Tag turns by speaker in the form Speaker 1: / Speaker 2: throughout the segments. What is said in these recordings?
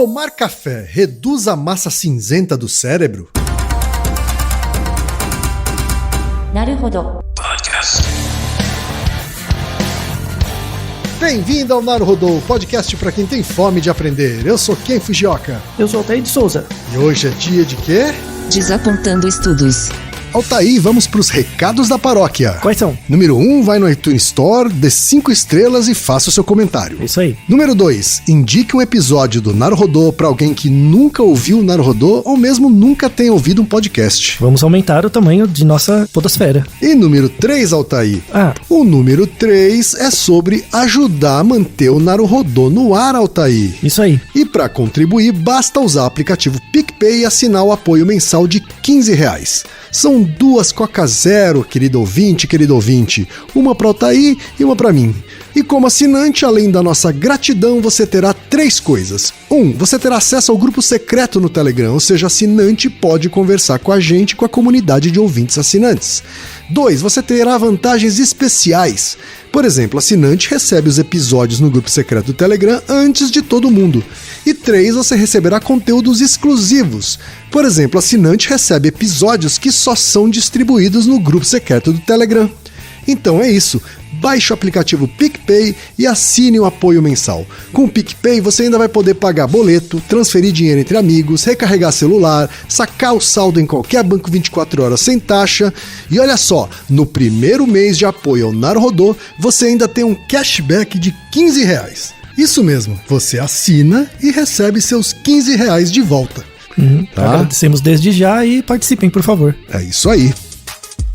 Speaker 1: Tomar café reduz a massa cinzenta do cérebro?
Speaker 2: Naruhodo.
Speaker 1: Bem-vindo ao Naruhodo, podcast para quem tem fome de aprender. Eu sou Ken Fujioka.
Speaker 3: Eu sou Altair de Souza.
Speaker 1: E hoje é dia de quê?
Speaker 2: Desapontando estudos.
Speaker 1: Altair, vamos para os recados da paróquia.
Speaker 3: Quais são?
Speaker 1: Número 1, vai no iTunes Store, dê 5 estrelas e faça o seu comentário.
Speaker 3: Isso aí.
Speaker 1: Número 2, indique um episódio do Naruhodo para alguém que nunca ouviu o Naruhodo ou mesmo nunca tenha ouvido um podcast.
Speaker 3: Vamos aumentar o tamanho de nossa podosfera.
Speaker 1: E número 3, Altair. O número 3 é sobre ajudar a manter o Naruhodo no ar, Altair.
Speaker 3: Isso aí.
Speaker 1: E para contribuir, basta usar o aplicativo PicPay e assinar o apoio mensal de R$15. São 2 Coca Zero, querido ouvinte. Uma para Altair e uma para mim. E como assinante, além da nossa gratidão, você terá 3 coisas. 1, você terá acesso ao grupo secreto no Telegram, ou seja, assinante pode conversar com a gente, com a comunidade de ouvintes assinantes. 2, você terá vantagens especiais. Por exemplo, assinante recebe os episódios no grupo secreto do Telegram antes de todo mundo. E 3, você receberá conteúdos exclusivos. Por exemplo, assinante recebe episódios que só são distribuídos no grupo secreto do Telegram. Então é isso. Baixe o aplicativo PicPay e assine o apoio mensal. Com o PicPay você ainda vai poder pagar boleto, transferir dinheiro entre amigos, recarregar celular, sacar o saldo em qualquer banco 24 horas sem taxa. E olha só, no primeiro mês de apoio ao Naruhodo, você ainda tem um cashback de R$15. Isso mesmo, você assina e recebe seus R$15 de volta. Tá?
Speaker 3: Agradecemos desde já e participem, por favor.
Speaker 1: É isso aí.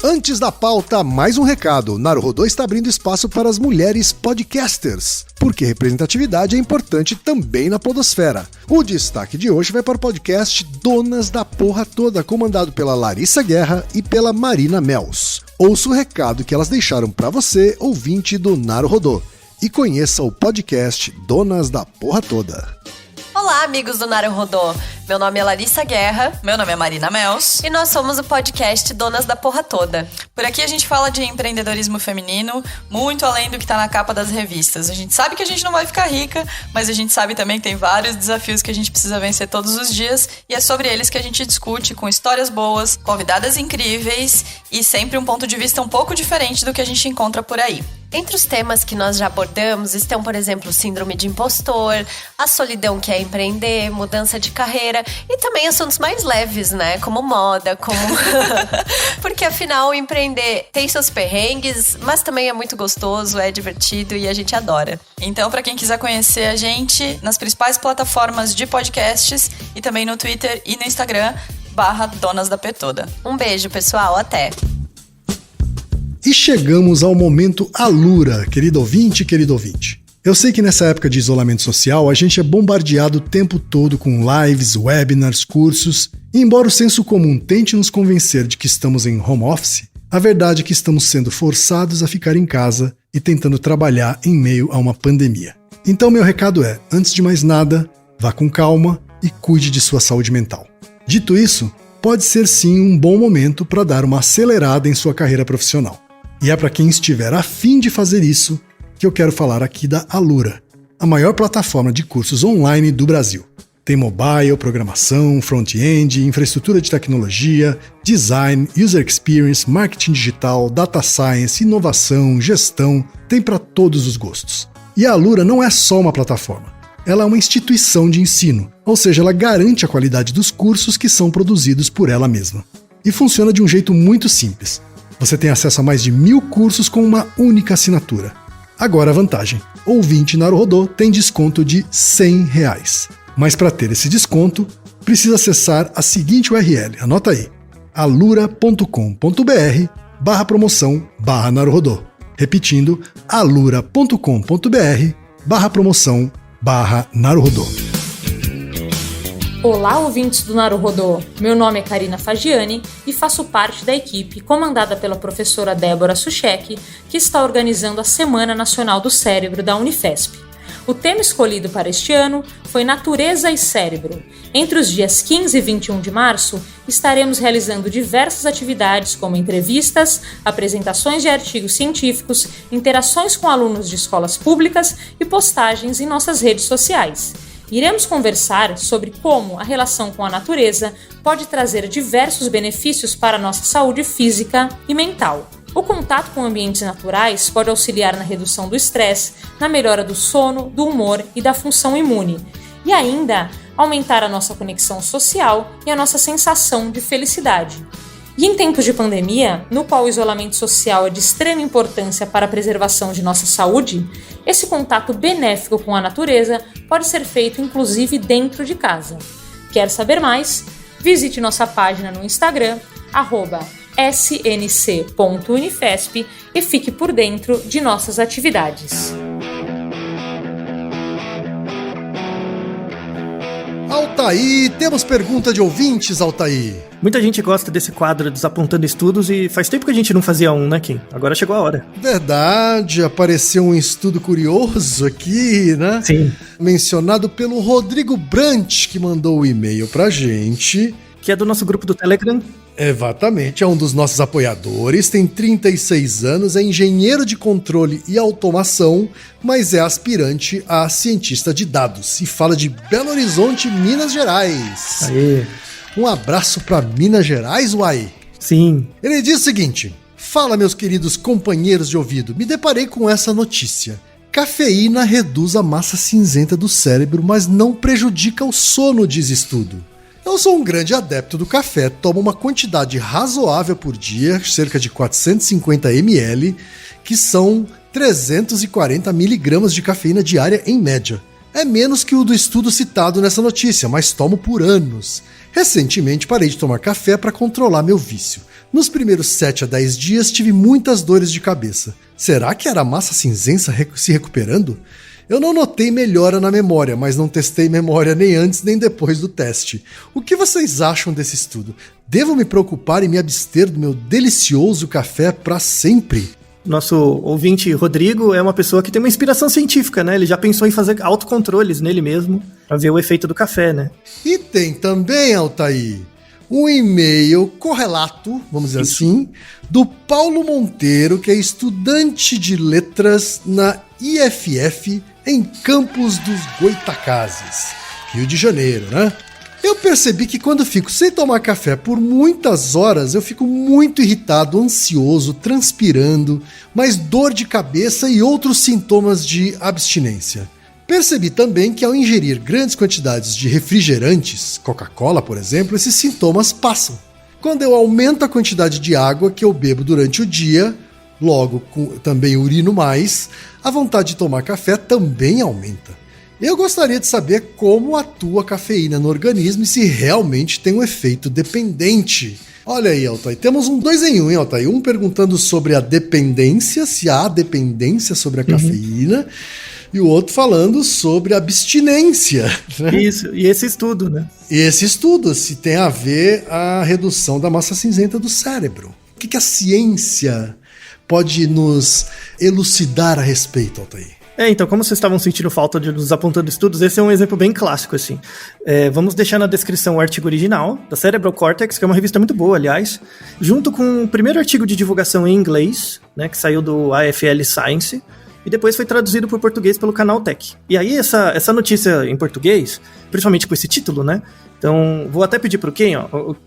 Speaker 1: Antes da pauta, mais um recado. Naruhodo está abrindo espaço para as mulheres podcasters, porque representatividade é importante também na podosfera. O destaque de hoje vai para o podcast Donas da Porra Toda, comandado pela Larissa Guerra e pela Marina Mels. Ouça o recado que elas deixaram para você, ouvinte do Naruhodo, e conheça o podcast Donas da Porra Toda.
Speaker 4: Olá, amigos do Naruhodo. Meu nome é Larissa Guerra.
Speaker 5: Meu nome é Marina Mels.
Speaker 4: E nós somos o podcast Donas da Porra Toda.
Speaker 5: Por aqui a gente fala de empreendedorismo feminino, muito além do que tá na capa das revistas. A gente sabe que a gente não vai ficar rica, mas a gente sabe também que tem vários desafios que a gente precisa vencer todos os dias. E é sobre eles que a gente discute com histórias boas, convidadas incríveis e sempre um ponto de vista um pouco diferente do que a gente encontra por aí.
Speaker 4: Entre os temas que nós já abordamos estão, por exemplo, o síndrome de impostor, a solidão que é empreender, mudança de carreira e também assuntos mais leves, né? Como moda, como... Porque afinal, empreender tem seus perrengues, mas também é muito gostoso, é divertido e a gente adora.
Speaker 5: Então, para quem quiser conhecer a gente nas principais plataformas de podcasts e também no Twitter e no Instagram, /Donas da Petoda.
Speaker 4: Um beijo, pessoal. Até!
Speaker 1: E chegamos ao momento Alura, querido ouvinte. Eu sei que nessa época de isolamento social a gente é bombardeado o tempo todo com lives, webinars, cursos, e embora o senso comum tente nos convencer de que estamos em home office, a verdade é que estamos sendo forçados a ficar em casa e tentando trabalhar em meio a uma pandemia. Então meu recado é, antes de mais nada, vá com calma e cuide de sua saúde mental. Dito isso, pode ser sim um bom momento para dar uma acelerada em sua carreira profissional. E é para quem estiver a fim de fazer isso que eu quero falar aqui da Alura, a maior plataforma de cursos online do Brasil. Tem mobile, programação, front-end, infraestrutura de tecnologia, design, user experience, marketing digital, data science, inovação, gestão, tem para todos os gostos. E a Alura não é só uma plataforma, ela é uma instituição de ensino, ou seja, ela garante a qualidade dos cursos que são produzidos por ela mesma. E funciona de um jeito muito simples. Você tem acesso a mais de 1000 cursos com uma única assinatura. Agora a vantagem: ouvinte Naruhodo tem desconto de R$100. Mas para ter esse desconto, precisa acessar a seguinte URL, anota aí, alura.com.br/promoção/Naruhodo. Repetindo, alura.com.br/promoção/Naruhodo.
Speaker 6: Olá, ouvintes do Naruhodo! Meu nome é Karina Fagiani e faço parte da equipe comandada pela professora Débora Suchek, que está organizando a Semana Nacional do Cérebro da Unifesp. O tema escolhido para este ano foi Natureza e Cérebro. Entre os dias 15 e 21 de março, estaremos realizando diversas atividades como entrevistas, apresentações de artigos científicos, interações com alunos de escolas públicas e postagens em nossas redes sociais. Iremos conversar sobre como a relação com a natureza pode trazer diversos benefícios para a nossa saúde física e mental. O contato com ambientes naturais pode auxiliar na redução do estresse, na melhora do sono, do humor e da função imune, e ainda aumentar a nossa conexão social e a nossa sensação de felicidade. E em tempos de pandemia, no qual o isolamento social é de extrema importância para a preservação de nossa saúde, esse contato benéfico com a natureza pode ser feito inclusive dentro de casa. Quer saber mais? Visite nossa página no Instagram, @snc.unifesp, e fique por dentro de nossas atividades.
Speaker 1: Altair, temos pergunta de ouvintes, Altair.
Speaker 3: Muita gente gosta desse quadro Desapontando Estudos e faz tempo que a gente não fazia um, né, Kim? Agora chegou a hora.
Speaker 1: Verdade, apareceu um estudo curioso aqui, né?
Speaker 3: Sim.
Speaker 1: Mencionado pelo Rodrigo Brant, que mandou o e-mail pra gente.
Speaker 3: Que é do nosso grupo do Telegram.
Speaker 1: Exatamente, é um dos nossos apoiadores, tem 36 anos, é engenheiro de controle e automação, mas é aspirante a cientista de dados e fala de Belo Horizonte, Minas Gerais.
Speaker 3: Aê.
Speaker 1: Um abraço pra Minas Gerais, uai.
Speaker 3: Sim.
Speaker 1: Ele diz o seguinte: fala, meus queridos companheiros de ouvido, me deparei com essa notícia. Cafeína reduz a massa cinzenta do cérebro, mas não prejudica o sono, diz estudo. Eu sou um grande adepto do café, tomo uma quantidade razoável por dia, cerca de 450 ml, que são 340 miligramas de cafeína diária em média. É menos que o do estudo citado nessa notícia, mas tomo por anos. Recentemente parei de tomar café para controlar meu vício. Nos primeiros 7 a 10 dias tive muitas dores de cabeça. Será que era a massa cinzenta se recuperando? Eu não notei melhora na memória, mas não testei memória nem antes nem depois do teste. O que vocês acham desse estudo? Devo me preocupar e me abster do meu delicioso café para sempre?
Speaker 3: Nosso ouvinte Rodrigo é uma pessoa que tem uma inspiração científica, né? Ele já pensou em fazer autocontroles nele mesmo para ver o efeito do café, né?
Speaker 1: E tem também, Altair, um e-mail correlato, vamos dizer assim, do Paulo Monteiro, que é estudante de letras na IFF em Campos dos Goitacazes, Rio de Janeiro, né? Eu percebi que quando fico sem tomar café por muitas horas, eu fico muito irritado, ansioso, transpirando, mais dor de cabeça e outros sintomas de abstinência. Percebi também que ao ingerir grandes quantidades de refrigerantes, Coca-Cola, por exemplo, esses sintomas passam. Quando eu aumento a quantidade de água que eu bebo durante o dia, logo também urino mais, a vontade de tomar café também aumenta. Eu gostaria de saber como atua a cafeína no organismo e se realmente tem um efeito dependente. Olha aí, Altair, temos um 2 em 1, hein, Altair? Um perguntando sobre a dependência, se há dependência sobre a cafeína, e o outro falando sobre a abstinência. Né?
Speaker 3: Isso, e esse estudo, né?
Speaker 1: E esse estudo, se tem a ver a redução da massa cinzenta do cérebro. O que a ciência pode nos elucidar a respeito, Altair?
Speaker 3: Então, como vocês estavam sentindo falta de nos apontando estudos, esse é um exemplo bem clássico, assim. Vamos deixar na descrição o artigo original, da Cerebral Cortex, que é uma revista muito boa, aliás, junto com o primeiro artigo de divulgação em inglês, né, que saiu do AFL Science, e depois foi traduzido para o português pelo Canaltech. E aí, essa notícia em português, principalmente com esse título, né? Então, vou até pedir para o Ken,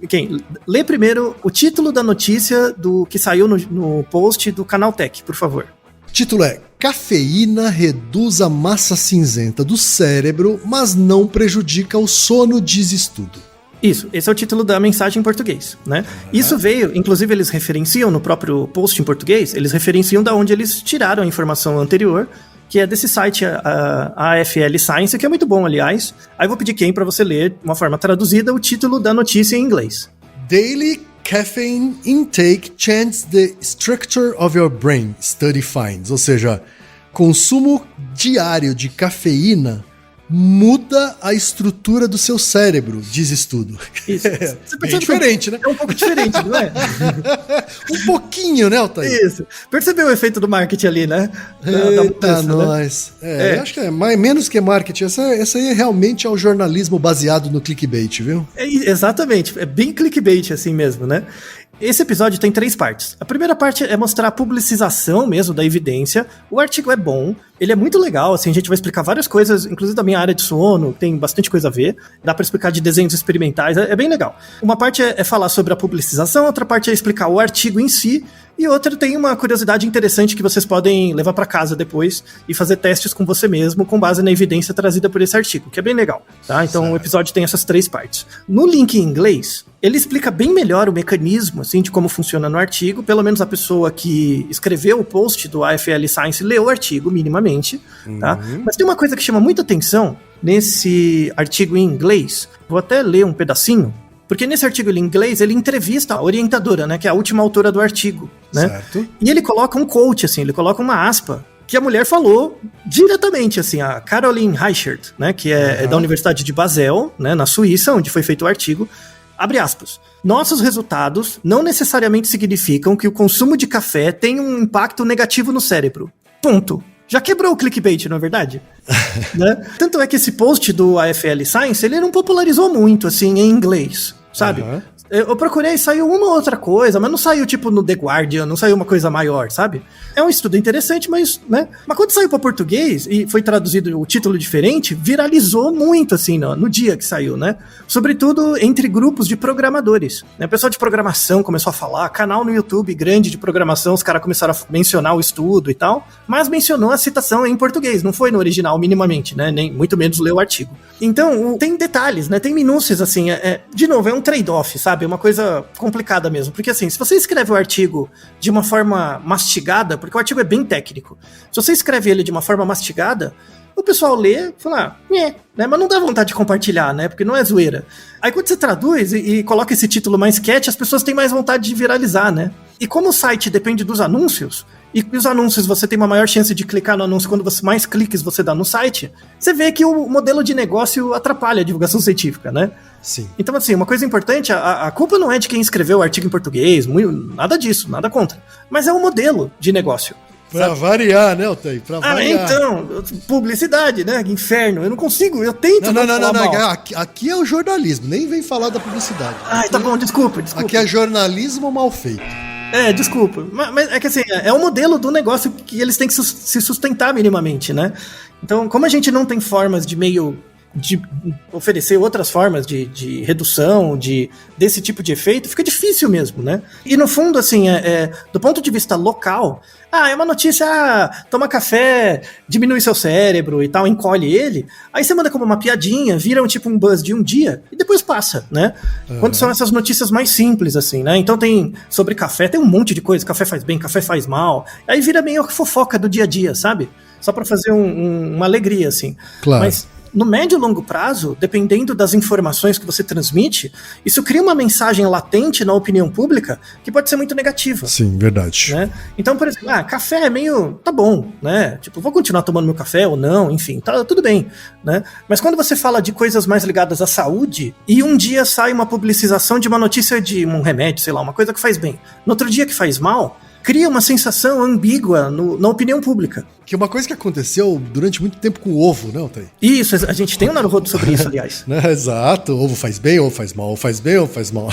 Speaker 3: Ken, lê primeiro o título da notícia do que saiu no post do Canaltech, por favor.
Speaker 1: O título é: Cafeína reduz a massa cinzenta do cérebro, mas não prejudica o sono, diz estudo.
Speaker 3: Isso, esse é o título da mensagem em português, né? Isso veio, inclusive eles referenciam no próprio post em português, eles referenciam da onde eles tiraram a informação anterior, que é desse site, a AFL Science, que é muito bom, aliás. Aí eu vou pedir Ken para você ler, de uma forma traduzida, o título da notícia em inglês.
Speaker 1: Daily caffeine intake changes the structure of your brain, study finds. Ou seja, consumo diário de cafeína muda a estrutura do seu cérebro, diz estudo.
Speaker 3: Isso.
Speaker 1: Bem diferente, né?
Speaker 3: É um pouco diferente, não é?
Speaker 1: Um pouquinho, né, Altair?
Speaker 3: Isso. Percebeu o efeito do marketing ali, né?
Speaker 1: Eita, nós. Né? Eu acho que é menos que marketing. Essa aí realmente é o jornalismo baseado no clickbait, viu?
Speaker 3: Exatamente. É bem clickbait assim mesmo, né? Esse episódio tem 3 partes. A primeira parte é mostrar a publicização mesmo da evidência. O artigo é bom, ele é muito legal, assim, a gente vai explicar várias coisas, inclusive da minha área de sono, tem bastante coisa a ver. Dá pra explicar de desenhos experimentais, é bem legal. Uma parte é falar sobre a publicização, outra parte é explicar o artigo em si, e outra tem uma curiosidade interessante que vocês podem levar para casa depois e fazer testes com você mesmo, com base na evidência trazida por esse artigo, que é bem legal, tá? Então o episódio tem essas 3 partes. No link em inglês, ele explica bem melhor o mecanismo, assim, de como funciona no artigo. Pelo menos a pessoa que escreveu o post do AFL Science leu o artigo minimamente, tá? Mas tem uma coisa que chama muita atenção nesse artigo em inglês. Vou até ler um pedacinho. Porque nesse artigo em inglês, ele entrevista a orientadora, né, que é a última autora do artigo, né? Certo. E ele coloca um quote, assim, ele coloca uma aspa, que a mulher falou diretamente, assim, a Caroline Reichert, né, que é da Universidade de Basel, né, na Suíça, onde foi feito o artigo, abre aspas. Nossos resultados não necessariamente significam que o consumo de café tem um impacto negativo no cérebro. Ponto. Já quebrou o clickbait, não é verdade? Né? Tanto é que esse post do AFL Science, ele não popularizou muito, assim, em inglês, sabe? Eu procurei, saiu uma ou outra coisa, mas não saiu, tipo, no The Guardian, não saiu uma coisa maior, sabe? É um estudo interessante, mas, né? Mas quando saiu para português e foi traduzido o título diferente, viralizou muito, assim, no dia que saiu, né? Sobretudo entre grupos de programadores, né? O pessoal de programação começou a falar, canal no YouTube grande de programação, os caras começaram a mencionar o estudo e tal, mas mencionou a citação em português, não foi no original minimamente, né? Nem muito menos leu o artigo. Então, tem detalhes, né? Tem minúcias, assim, de novo, é um trade-off, sabe? É uma coisa complicada mesmo, porque assim, se você escreve o artigo de uma forma mastigada, porque o artigo é bem técnico, se você escreve ele de uma forma mastigada, o pessoal lê e fala, né? Mas não dá vontade de compartilhar, né? Porque não é zoeira. Aí quando você traduz e coloca esse título mais catchy, as pessoas têm mais vontade de viralizar, né? E como o site depende dos anúncios, e os anúncios você tem uma maior chance de clicar no anúncio quando mais cliques você dá no site, você vê que o modelo de negócio atrapalha a divulgação científica, né?
Speaker 1: Sim.
Speaker 3: Então, assim, uma coisa importante, a culpa não é de quem escreveu o artigo em português, nada disso, nada contra. Mas é o modelo de negócio.
Speaker 1: Pra variar, né, Otávio? Pra variar.
Speaker 3: Então, publicidade, né? Inferno. Eu não consigo, eu tento
Speaker 1: não. Aqui é o jornalismo, nem vem falar da publicidade.
Speaker 3: Tá bom, desculpa.
Speaker 1: Aqui é jornalismo mal feito.
Speaker 3: Desculpa. Mas é que assim, é o modelo do negócio que eles têm que se sustentar minimamente, né? Então, como a gente não tem formas de oferecer outras formas de redução, desse tipo de efeito, fica difícil mesmo, né? E no fundo, assim, do ponto de vista local, é uma notícia, toma café, diminui seu cérebro e tal, encolhe ele, aí você manda como uma piadinha, vira um buzz de um dia e depois passa, né? Quando são essas notícias mais simples, assim, né? Então tem, sobre café, tem um monte de coisa, café faz bem, café faz mal, aí vira meio fofoca do dia a dia, sabe? Só pra fazer uma alegria, assim.
Speaker 1: Claro.
Speaker 3: Mas no médio e longo prazo, dependendo das informações que você transmite, isso cria uma mensagem latente na opinião pública que pode ser muito negativa.
Speaker 1: Sim, verdade.
Speaker 3: Né? Então, por exemplo, café é meio... tá bom, né? Tipo, vou continuar tomando meu café ou não, enfim, tá tudo bem, né? Mas quando você fala de coisas mais ligadas à saúde, e um dia sai uma publicização de uma notícia de um remédio, sei lá, uma coisa que faz bem, no outro dia que faz mal, cria uma sensação ambígua na opinião pública.
Speaker 1: Que é uma coisa que aconteceu durante muito tempo com o ovo, não, Thay?
Speaker 3: Isso, a gente tem um Naruhodo sobre isso, aliás.
Speaker 1: Exato, ovo faz bem ou faz mal, ou faz bem ou faz mal.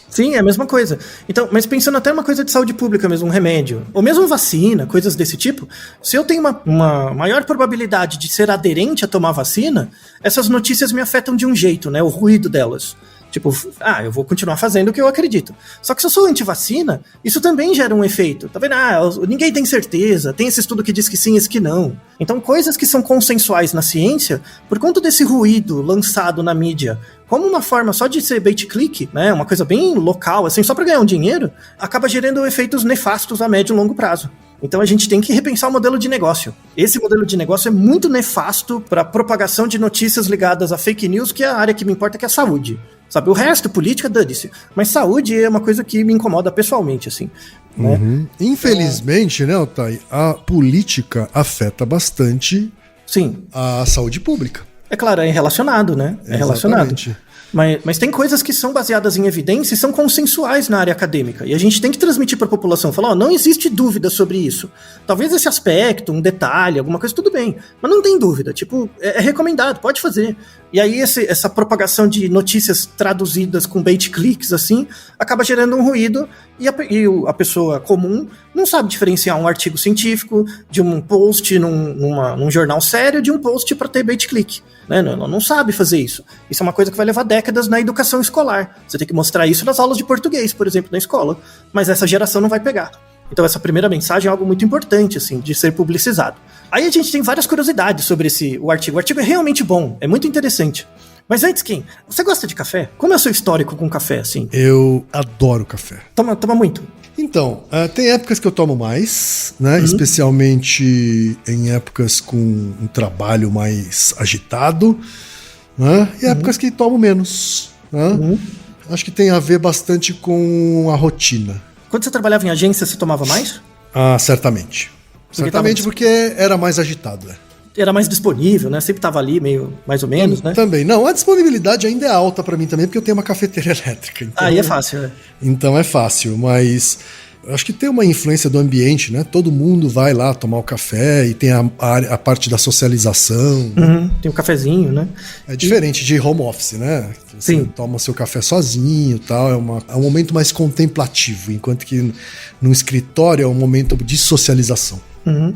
Speaker 3: Sim, é a mesma coisa. Então, mas pensando até uma coisa de saúde pública mesmo, um remédio, ou mesmo vacina, coisas desse tipo, se eu tenho uma maior probabilidade de ser aderente a tomar vacina, essas notícias me afetam de um jeito, né? O ruído delas. Tipo, eu vou continuar fazendo o que eu acredito. Só que se eu sou anti-vacina, isso também gera um efeito. Tá vendo? Ninguém tem certeza, tem esse estudo que diz que sim, esse que não. Então, coisas que são consensuais na ciência, por conta desse ruído lançado na mídia, como uma forma só de ser bait-click, né, uma coisa bem local, assim, só para ganhar um dinheiro, acaba gerando efeitos nefastos a médio e longo prazo. Então a gente tem que repensar o modelo de negócio. Esse modelo de negócio é muito nefasto para a propagação de notícias ligadas a fake news, que é a área que me importa, que é a saúde. Sabe, o resto, política, dane-se. Mas saúde é uma coisa que me incomoda pessoalmente, assim. Né?
Speaker 1: Infelizmente, né, Otávio, a política afeta bastante a saúde pública.
Speaker 3: É claro, é relacionado, né? É relacionado. Mas tem coisas que são baseadas em evidência e são consensuais na área acadêmica. E a gente tem que transmitir para a população, falar, não existe dúvida sobre isso. Talvez esse aspecto, um detalhe, alguma coisa, tudo bem. Mas não tem dúvida, tipo, é recomendado, pode fazer. E aí essa propagação de notícias traduzidas com bait clicks, assim, acaba gerando um ruído e a pessoa comum não sabe diferenciar um artigo científico de um post num jornal sério de um post para ter bait click. Né? Não sabe fazer isso. Isso é uma coisa que vai levar décadas na educação escolar. Você tem que mostrar isso nas aulas de português, por exemplo, na escola. Mas essa geração não vai pegar. Então essa primeira mensagem é algo muito importante, assim, de ser publicizado. Aí a gente tem várias curiosidades sobre o artigo. O artigo é realmente bom, é muito interessante. Mas antes, Kim, você gosta de café? Como é o seu histórico com café, assim?
Speaker 1: Eu adoro café.
Speaker 3: Toma muito?
Speaker 1: Então, tem épocas que eu tomo mais, né? Especialmente em épocas com um trabalho mais agitado, né? E épocas que tomo menos, né? Acho que tem a ver bastante com a rotina.
Speaker 3: Quando você trabalhava em agência, você tomava mais?
Speaker 1: Ah, certamente. Certamente porque era mais agitado, né?
Speaker 3: Era mais disponível, né? Sempre tava ali, meio mais ou menos, né?
Speaker 1: Também. Não, a disponibilidade ainda é alta pra mim também, porque eu tenho uma cafeteira elétrica. Então,
Speaker 3: aí é fácil, né?
Speaker 1: Então é fácil, mas eu acho que tem uma influência do ambiente, né? Todo mundo vai lá tomar o café e tem a parte da socialização.
Speaker 3: Tem o cafezinho, né?
Speaker 1: É diferente de home office, né? Você toma seu café sozinho e tal, é um momento mais contemplativo, enquanto que no escritório é um momento de socialização.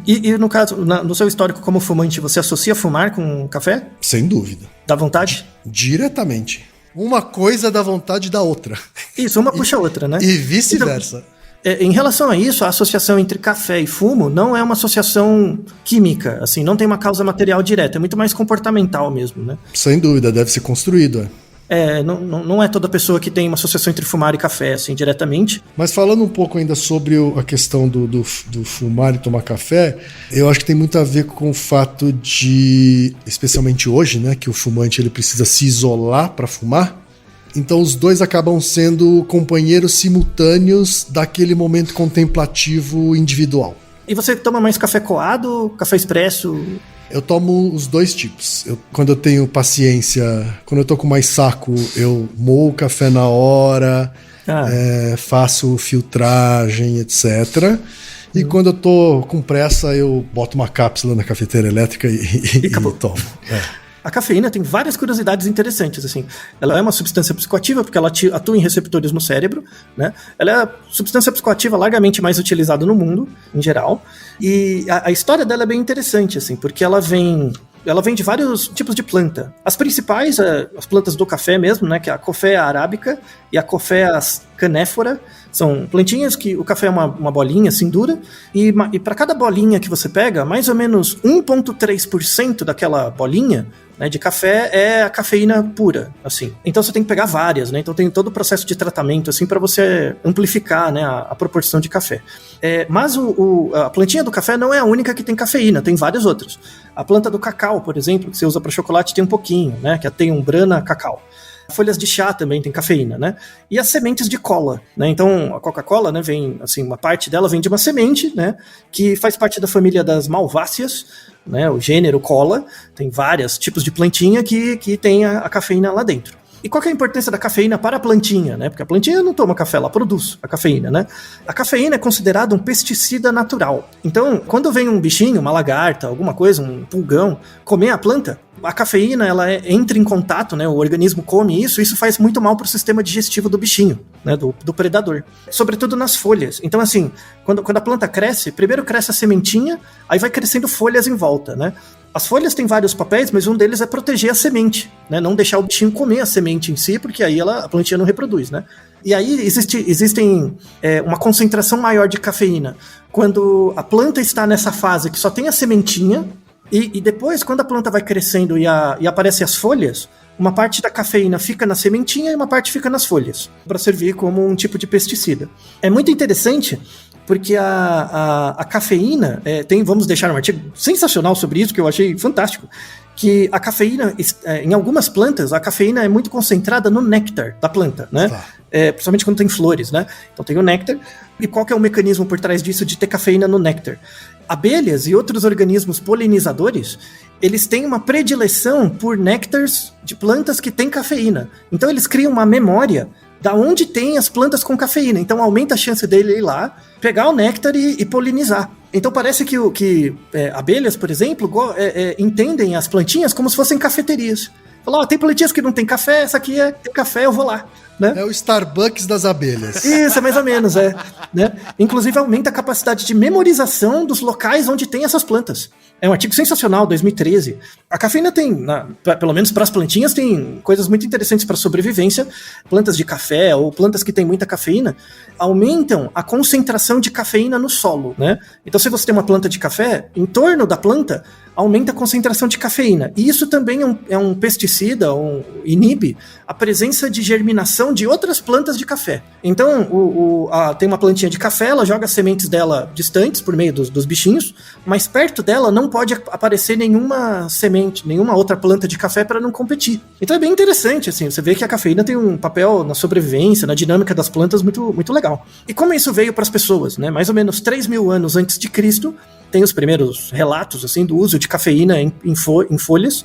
Speaker 3: E no caso, no seu histórico como fumante, você associa fumar com café?
Speaker 1: Sem dúvida.
Speaker 3: Dá vontade?
Speaker 1: Diretamente. Uma coisa dá vontade da outra.
Speaker 3: Isso, uma puxa a outra, né?
Speaker 1: E vice-versa.
Speaker 3: Então, em relação a isso, a associação entre café e fumo não é uma associação química, assim, não tem uma causa material direta, é muito mais comportamental mesmo, né?
Speaker 1: Sem dúvida, deve ser construído,
Speaker 3: não é toda pessoa que tem uma associação entre fumar e café, assim, diretamente.
Speaker 1: Mas falando um pouco ainda sobre a questão do fumar e tomar café, eu acho que tem muito a ver com o fato de, especialmente hoje, né, que o fumante ele precisa se isolar para fumar. Então os dois acabam sendo companheiros simultâneos daquele momento contemplativo individual.
Speaker 3: E você toma mais café coado, café expresso?
Speaker 1: Eu tomo os dois tipos. Quando eu tenho paciência, quando eu tô com mais saco, eu moo o café na hora, faço filtragem, etc. E quando eu tô com pressa, eu boto uma cápsula na cafeteira elétrica e tomo.
Speaker 3: A cafeína tem várias curiosidades interessantes, assim. Ela é uma substância psicoativa porque ela atua em receptores no cérebro, né? Ela é a substância psicoativa largamente mais utilizada no mundo, em geral. E a história dela é bem interessante, assim, porque ela vem de vários tipos de planta. As principais, as plantas do café mesmo, né, que é a Coffea arábica e a Coffea canephora, são plantinhas que o café é uma bolinha assim dura, e para cada bolinha que você pega, mais ou menos 1,3% daquela bolinha, né, de café é a cafeína pura, assim. Então você tem que pegar várias, né? Então tem todo o processo de tratamento, assim, para você amplificar, né, a proporção de café. Mas a plantinha do café não é a única que tem cafeína, tem várias outras. A planta do cacau, por exemplo, que você usa para chocolate, tem um pouquinho, né? Que é a Teumbrana cacau. Folhas de chá também tem cafeína, né? E as sementes de cola, né? Então, a Coca-Cola, né, vem, assim, uma parte dela vem de uma semente, né, que faz parte da família das malváceas, né, o gênero cola, tem vários tipos de plantinha que tem a cafeína lá dentro. E qual que é a importância da cafeína para a plantinha, né? Porque a plantinha não toma café, ela produz a cafeína, né? A cafeína é considerada um pesticida natural. Então, quando vem um bichinho, uma lagarta, alguma coisa, um pulgão, comer a planta, a cafeína ela entra em contato, né? O organismo come isso faz muito mal para o sistema digestivo do bichinho, né? Do predador. Sobretudo nas folhas. Então, assim, quando a planta cresce, primeiro cresce a sementinha, aí vai crescendo folhas em volta, né? As folhas têm vários papéis, mas um deles é proteger a semente, né? Não deixar o bichinho comer a semente em si, porque aí a plantinha não reproduz, né? E aí existem uma concentração maior de cafeína quando a planta está nessa fase que só tem a sementinha, e depois, quando a planta vai crescendo e aparecem as folhas, uma parte da cafeína fica na sementinha e uma parte fica nas folhas, para servir como um tipo de pesticida. É muito interessante porque a cafeína, vamos deixar um artigo sensacional sobre isso, que eu achei fantástico, que a cafeína, em algumas plantas, a cafeína é muito concentrada no néctar da planta, né? Tá. Principalmente quando tem flores, né? Então tem o néctar. E qual que é o mecanismo por trás disso de ter cafeína no néctar? Abelhas e outros organismos polinizadores, eles têm uma predileção por néctares de plantas que têm cafeína. Então eles criam uma memória da onde tem as plantas com cafeína. Então aumenta a chance dele ir lá, pegar o néctar e polinizar. Então parece que abelhas, por exemplo, entendem as plantinhas como se fossem cafeterias. Falou, tem plantinhas que não tem café, essa aqui tem café, eu vou lá. Né?
Speaker 1: É o Starbucks das abelhas.
Speaker 3: Isso, é mais ou menos, né? Inclusive aumenta a capacidade de memorização dos locais onde tem essas plantas. É um artigo sensacional, 2013. A cafeína tem, pelo menos para as plantinhas, tem coisas muito interessantes para sobrevivência. Plantas de café ou plantas que têm muita cafeína aumentam a concentração de cafeína no solo, né? Então, se você tem uma planta de café, em torno da planta aumenta a concentração de cafeína. E isso também é um pesticida, inibe a presença de germinação de outras plantas de café. Então, tem uma plantinha de café, ela joga as sementes dela distantes por meio dos bichinhos, mas perto dela não pode aparecer nenhuma semente, nenhuma outra planta de café para não competir. Então é bem interessante, assim, você vê que a cafeína tem um papel na sobrevivência, na dinâmica das plantas muito, muito legal. E como isso veio para as pessoas, né? Mais ou menos 3.000 anos antes de Cristo, tem os primeiros relatos assim, do uso de cafeína em folhas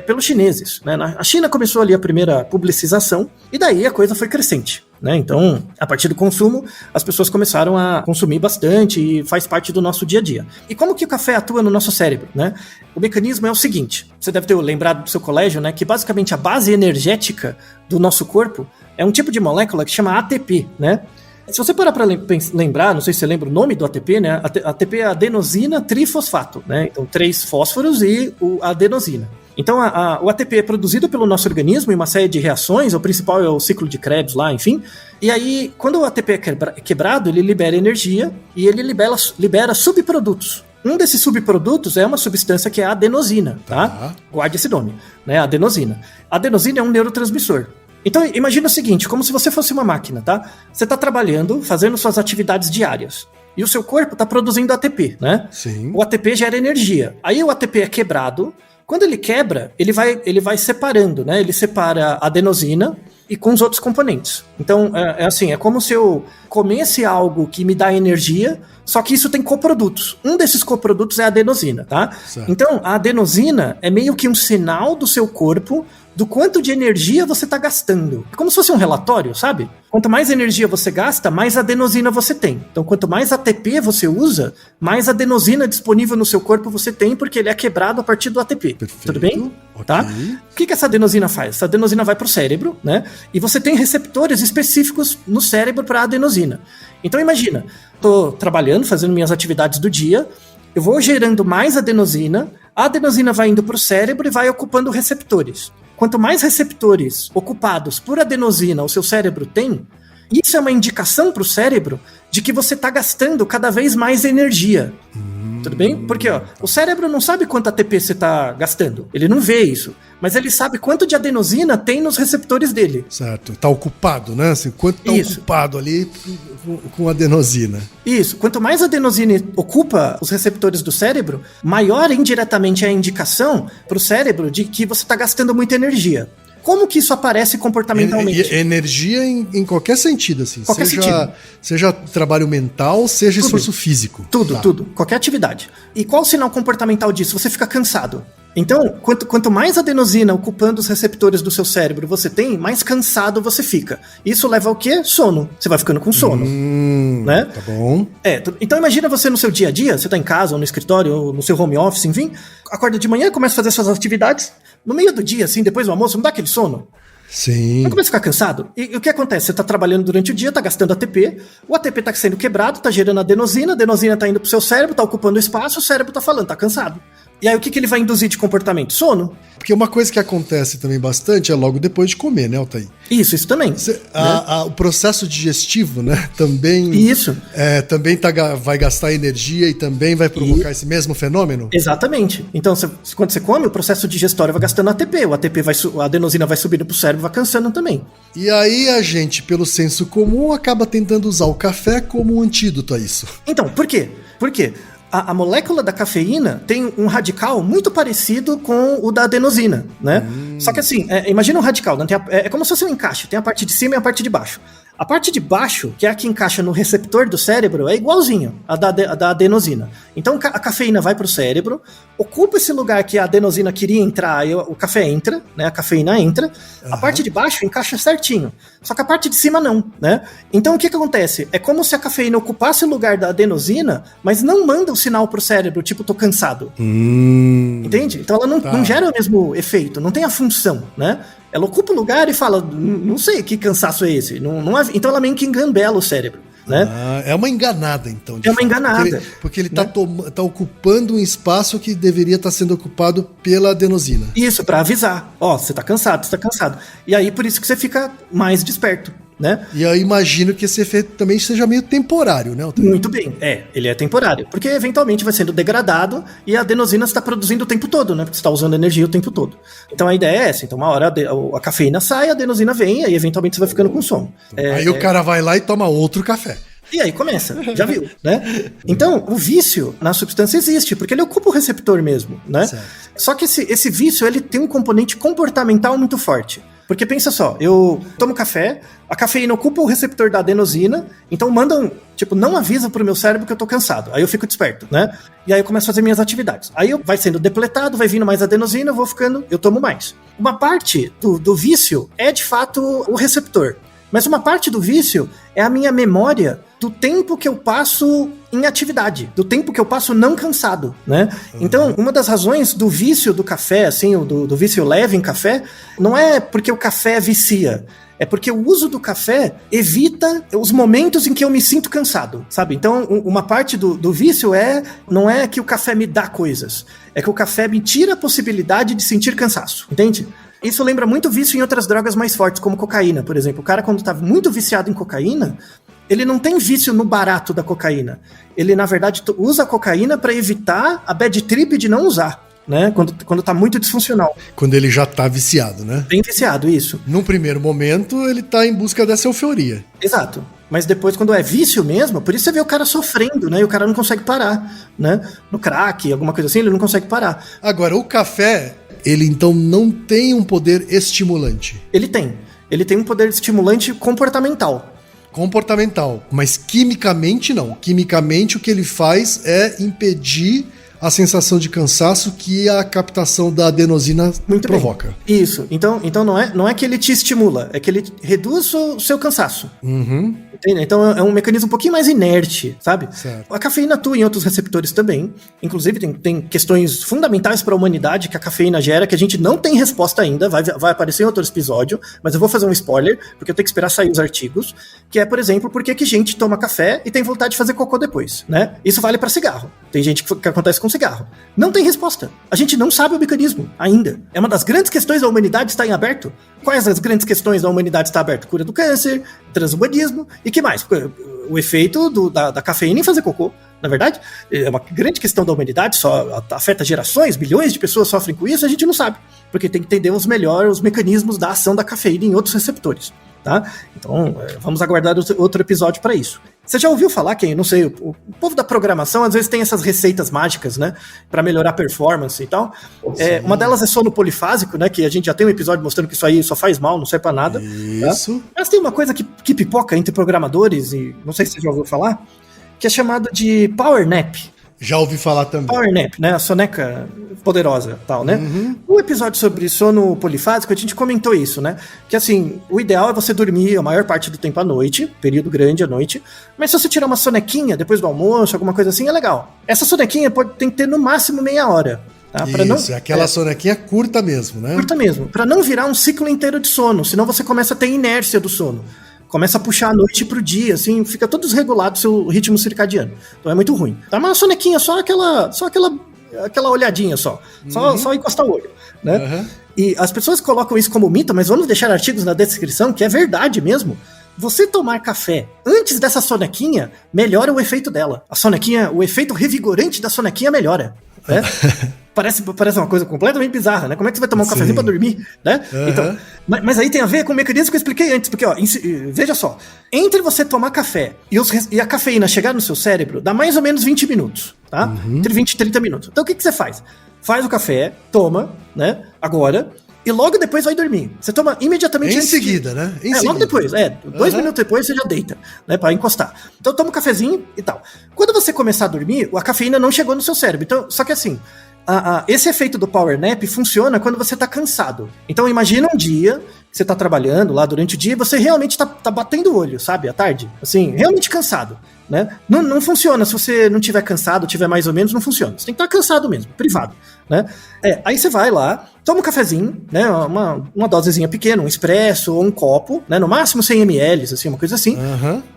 Speaker 3: pelos chineses. Né? A China começou ali a primeira publicização e daí a coisa foi crescente. Né? Então, a partir do consumo, as pessoas começaram a consumir bastante e faz parte do nosso dia a dia. E como que o café atua no nosso cérebro? Né? O mecanismo é o seguinte, você deve ter lembrado do seu colégio, né, que basicamente a base energética do nosso corpo é um tipo de molécula que chama ATP, né? Se você parar para lembrar, não sei se você lembra o nome do ATP, né? ATP é adenosina trifosfato, né? Então, 3 fósforos e a adenosina. Então, o ATP é produzido pelo nosso organismo em uma série de reações, o principal é o ciclo de Krebs lá, enfim. E aí, quando o ATP é quebrado, ele libera energia e ele libera subprodutos. Um desses subprodutos é uma substância que é a adenosina, tá? Guarde esse nome, né? Adenosina. A adenosina é um neurotransmissor. Então, imagina o seguinte, como se você fosse uma máquina, tá? Você está trabalhando, fazendo suas atividades diárias. E o seu corpo está produzindo ATP, né?
Speaker 1: Sim.
Speaker 3: O ATP gera energia. Aí o ATP é quebrado. Quando ele quebra, ele vai separando, né? Ele separa a adenosina e com os outros componentes. Então, é como se eu comesse algo que me dá energia, só que isso tem coprodutos. Um desses coprodutos é a adenosina, tá?
Speaker 1: Certo.
Speaker 3: Então, a adenosina é meio que um sinal do seu corpo do quanto de energia você está gastando. É como se fosse um relatório, sabe? Quanto mais energia você gasta, mais adenosina você tem. Então, quanto mais ATP você usa, mais adenosina disponível no seu corpo você tem, porque ele é quebrado a partir do ATP.
Speaker 1: Perfeito.
Speaker 3: Tudo bem?
Speaker 1: Okay.
Speaker 3: Tá? O que essa adenosina faz? Essa adenosina vai para o cérebro, né? E você tem receptores específicos no cérebro para a adenosina. Então, imagina, estou trabalhando, fazendo minhas atividades do dia, eu vou gerando mais adenosina, a adenosina vai indo para o cérebro e vai ocupando receptores. Quanto mais receptores ocupados por adenosina o seu cérebro tem, isso é uma indicação para o cérebro de que você está gastando cada vez mais energia. Tudo bem? Porque o cérebro não sabe quanto ATP você está gastando. Ele não vê isso. Mas ele sabe quanto de adenosina tem nos receptores dele.
Speaker 1: Certo. Está ocupado, né? Assim, quanto está ocupado ali com adenosina.
Speaker 3: Isso. Quanto mais adenosina ocupa os receptores do cérebro, maior indiretamente é a indicação para o cérebro de que você está gastando muita energia. Como que isso aparece comportamentalmente?
Speaker 1: Energia em qualquer sentido, assim.
Speaker 3: Qualquer sentido.
Speaker 1: Seja trabalho mental, seja esforço físico.
Speaker 3: Tudo. Qualquer atividade. E qual o sinal comportamental disso? Você fica cansado. Então, quanto mais adenosina ocupando os receptores do seu cérebro você tem, mais cansado você fica. Isso leva ao quê? Sono. Você vai ficando com sono. Né?
Speaker 1: Tá bom.
Speaker 3: Então imagina você no seu dia a dia, você tá em casa, ou no escritório, ou no seu home office, enfim, acorda de manhã, começa a fazer suas atividades, no meio do dia, assim, depois do almoço, não dá aquele sono?
Speaker 1: Sim.
Speaker 3: Você começa a ficar cansado. E o que acontece? Você está trabalhando durante o dia, está gastando ATP, o ATP está sendo quebrado, está gerando adenosina, a adenosina está indo para o seu cérebro, está ocupando espaço, o cérebro está falando, está cansado. E aí o que ele vai induzir de comportamento? Sono.
Speaker 1: Porque uma coisa que acontece também bastante é logo depois de comer, né, Altair?
Speaker 3: Isso também.
Speaker 1: O processo digestivo, né, também...
Speaker 3: Isso.
Speaker 1: Também vai gastar energia e também vai provocar esse mesmo fenômeno?
Speaker 3: Exatamente. Então, quando você come, o processo digestório vai gastando ATP, a adenosina vai subindo pro cérebro, vai cansando também.
Speaker 1: E aí a gente, pelo senso comum, acaba tentando usar o café como um antídoto a isso.
Speaker 3: Então, por quê? Por quê? A molécula da cafeína tem um radical muito parecido com o da adenosina, né? Só que assim, imagina um radical, né? É como se fosse um encaixe, tem a parte de cima e a parte de baixo. A parte de baixo, que é a que encaixa no receptor do cérebro, é igualzinho a da adenosina. Então a cafeína vai pro cérebro, ocupa esse lugar que a adenosina queria entrar, e o café entra, né? A cafeína entra. A parte de baixo encaixa certinho. Só que a parte de cima não, né? Então o que acontece? É como se a cafeína ocupasse o lugar da adenosina, mas não manda o sinal pro cérebro, tipo, tô cansado. Entende? Então ela não gera o mesmo efeito, não tem a função, né? Ela ocupa o lugar e fala, não sei que cansaço é esse. Então ela meio que engambela o cérebro, né?
Speaker 1: É uma enganada, então.
Speaker 3: É uma enganada.
Speaker 1: Porque ele tá ocupando um espaço que deveria estar sendo ocupado pela adenosina.
Speaker 3: Isso, pra avisar. Ó, você tá cansado, E aí, por isso que você fica mais desperto, né?
Speaker 1: E eu imagino que esse efeito também seja meio temporário, né?
Speaker 3: Muito bem, ele é temporário. Porque eventualmente vai sendo degradado e a adenosina está produzindo o tempo todo, né? Porque você está usando energia o tempo todo. Então a ideia é essa. Então uma hora a cafeína sai, a adenosina vem, e aí eventualmente você vai ficando com sono.
Speaker 1: Aí o cara vai lá e toma outro café.
Speaker 3: E aí começa, já viu, né? Então, o vício na substância existe, porque ele ocupa o receptor mesmo, né? Certo. Só que esse vício, ele tem um componente comportamental muito forte. Porque pensa só, eu tomo café, a cafeína ocupa o receptor da adenosina, então não avisa pro meu cérebro que eu tô cansado. Aí eu fico desperto, né? E aí eu começo a fazer minhas atividades. Aí vai sendo depletado, vai vindo mais adenosina, eu tomo mais. Uma parte do vício é, de fato, o receptor. Mas uma parte do vício é a minha memória do tempo que eu passo em atividade, do tempo que eu passo não cansado, né? Então, uma das razões do vício do café, assim, do vício leve em café, não é porque o café vicia, é porque o uso do café evita os momentos em que eu me sinto cansado, sabe? Então, uma parte do vício não é que o café me dá coisas, é que o café me tira a possibilidade de sentir cansaço, entende? Isso lembra muito vício em outras drogas mais fortes, como cocaína, por exemplo. O cara, quando tá muito viciado em cocaína, ele não tem vício no barato da cocaína. Ele, na verdade, usa a cocaína para evitar a bad trip de não usar, né? Quando tá muito disfuncional.
Speaker 1: Quando ele já tá viciado, né?
Speaker 3: Bem viciado, isso.
Speaker 1: Num primeiro momento, ele tá em busca dessa euforia.
Speaker 3: Exato. Mas depois, quando é vício mesmo, por isso você vê o cara sofrendo, né? E o cara não consegue parar, né? No crack, alguma coisa assim, ele não consegue parar.
Speaker 1: Agora, o café, ele então não tem um poder estimulante?
Speaker 3: Ele tem um poder estimulante comportamental.
Speaker 1: Mas quimicamente não. Quimicamente o que ele faz é impedir a sensação de cansaço que a captação da adenosina provoca.
Speaker 3: Bem. Isso. Então não é que ele te estimula, é que ele reduz o seu cansaço.
Speaker 1: Uhum.
Speaker 3: Então é um mecanismo um pouquinho mais inerte, sabe?
Speaker 1: Certo.
Speaker 3: A cafeína atua em outros receptores também. Inclusive tem questões fundamentais para a humanidade que a cafeína gera, que a gente não tem resposta ainda, vai aparecer em outro episódio, mas eu vou fazer um spoiler, porque eu tenho que esperar sair os artigos, que é, por exemplo, por que gente toma café e tem vontade de fazer cocô depois, né? Isso vale para cigarro. Tem gente que acontece com cigarro. Não tem resposta. A gente não sabe o mecanismo ainda. É uma das grandes questões da humanidade, está em aberto. Quais as grandes questões da humanidade está aberto? Cura do câncer, transhumanismo e que mais? O efeito da cafeína em fazer cocô. Na verdade, é uma grande questão da humanidade, só afeta gerações, bilhões de pessoas sofrem com isso, a gente não sabe. Porque tem que entender melhor os mecanismos da ação da cafeína em outros receptores. Tá? Então, vamos aguardar outro episódio para isso. Você já ouviu falar que, não sei, o povo da programação às vezes tem essas receitas mágicas, né, para melhorar a performance e tal. Uma delas é sono polifásico, né, que a gente já tem um episódio mostrando que isso aí só faz mal, não serve para nada.
Speaker 1: Isso.
Speaker 3: Tá? Mas tem uma coisa que pipoca entre programadores, e não sei se você já ouviu falar, que é chamado de Power Nap.
Speaker 1: Já ouvi falar também.
Speaker 3: Power Nap, né? A soneca poderosa tal, né?
Speaker 1: Uhum.
Speaker 3: No episódio sobre sono polifásico, a gente comentou isso, né? Que assim, o ideal é você dormir a maior parte do tempo à noite, período grande à noite, mas se você tirar uma sonequinha depois do almoço, alguma coisa assim, é legal. Essa sonequinha tem que ter no máximo meia hora. Tá?
Speaker 1: Isso, aquela sonequinha curta mesmo, né?
Speaker 3: Curta mesmo, pra não virar um ciclo inteiro de sono, senão você começa a ter inércia do sono. Começa a puxar a noite pro dia, assim, fica todo desregulado o seu ritmo circadiano. Então é muito ruim. Tá, mas uma sonequinha, só aquela olhadinha só. Só encostar o olho, né? Uhum. E as pessoas colocam isso como mito, mas vamos deixar artigos na descrição, que é verdade mesmo. Você tomar café antes dessa sonequinha, melhora o efeito dela. A sonequinha, o efeito revigorante da sonequinha melhora, né? Parece uma coisa completamente bizarra, né? Como é que você vai tomar um cafezinho pra dormir, né? Uhum. Então, mas aí tem a ver com o mecanismo que eu expliquei antes, porque, ó, veja só, entre você tomar café e a cafeína chegar no seu cérebro, dá mais ou menos 20 minutos, tá? Entre 20 e 30 minutos. Então o que você faz? Faz o café, toma, né? Agora, e logo depois vai dormir. Você toma imediatamente
Speaker 1: Em
Speaker 3: antes
Speaker 1: seguida, né? Em
Speaker 3: logo
Speaker 1: seguida.
Speaker 3: depois, 2 minutos depois você já deita, né, pra encostar. Então toma um cafezinho e tal. Quando você começar a dormir, a cafeína não chegou no seu cérebro. Então, só que assim, esse efeito do power nap funciona quando você tá cansado. Então imagina um dia que você tá trabalhando lá durante o dia e você realmente tá batendo o olho, sabe, à tarde. Assim, realmente cansado, né? Não funciona, se você não tiver cansado, tiver mais ou menos, não funciona. Você tem que estar cansado mesmo, privado, né? Aí você vai lá, toma um cafezinho, né, uma dosezinha pequena, um expresso ou um copo, né, no máximo 100 ml, assim, uma coisa assim,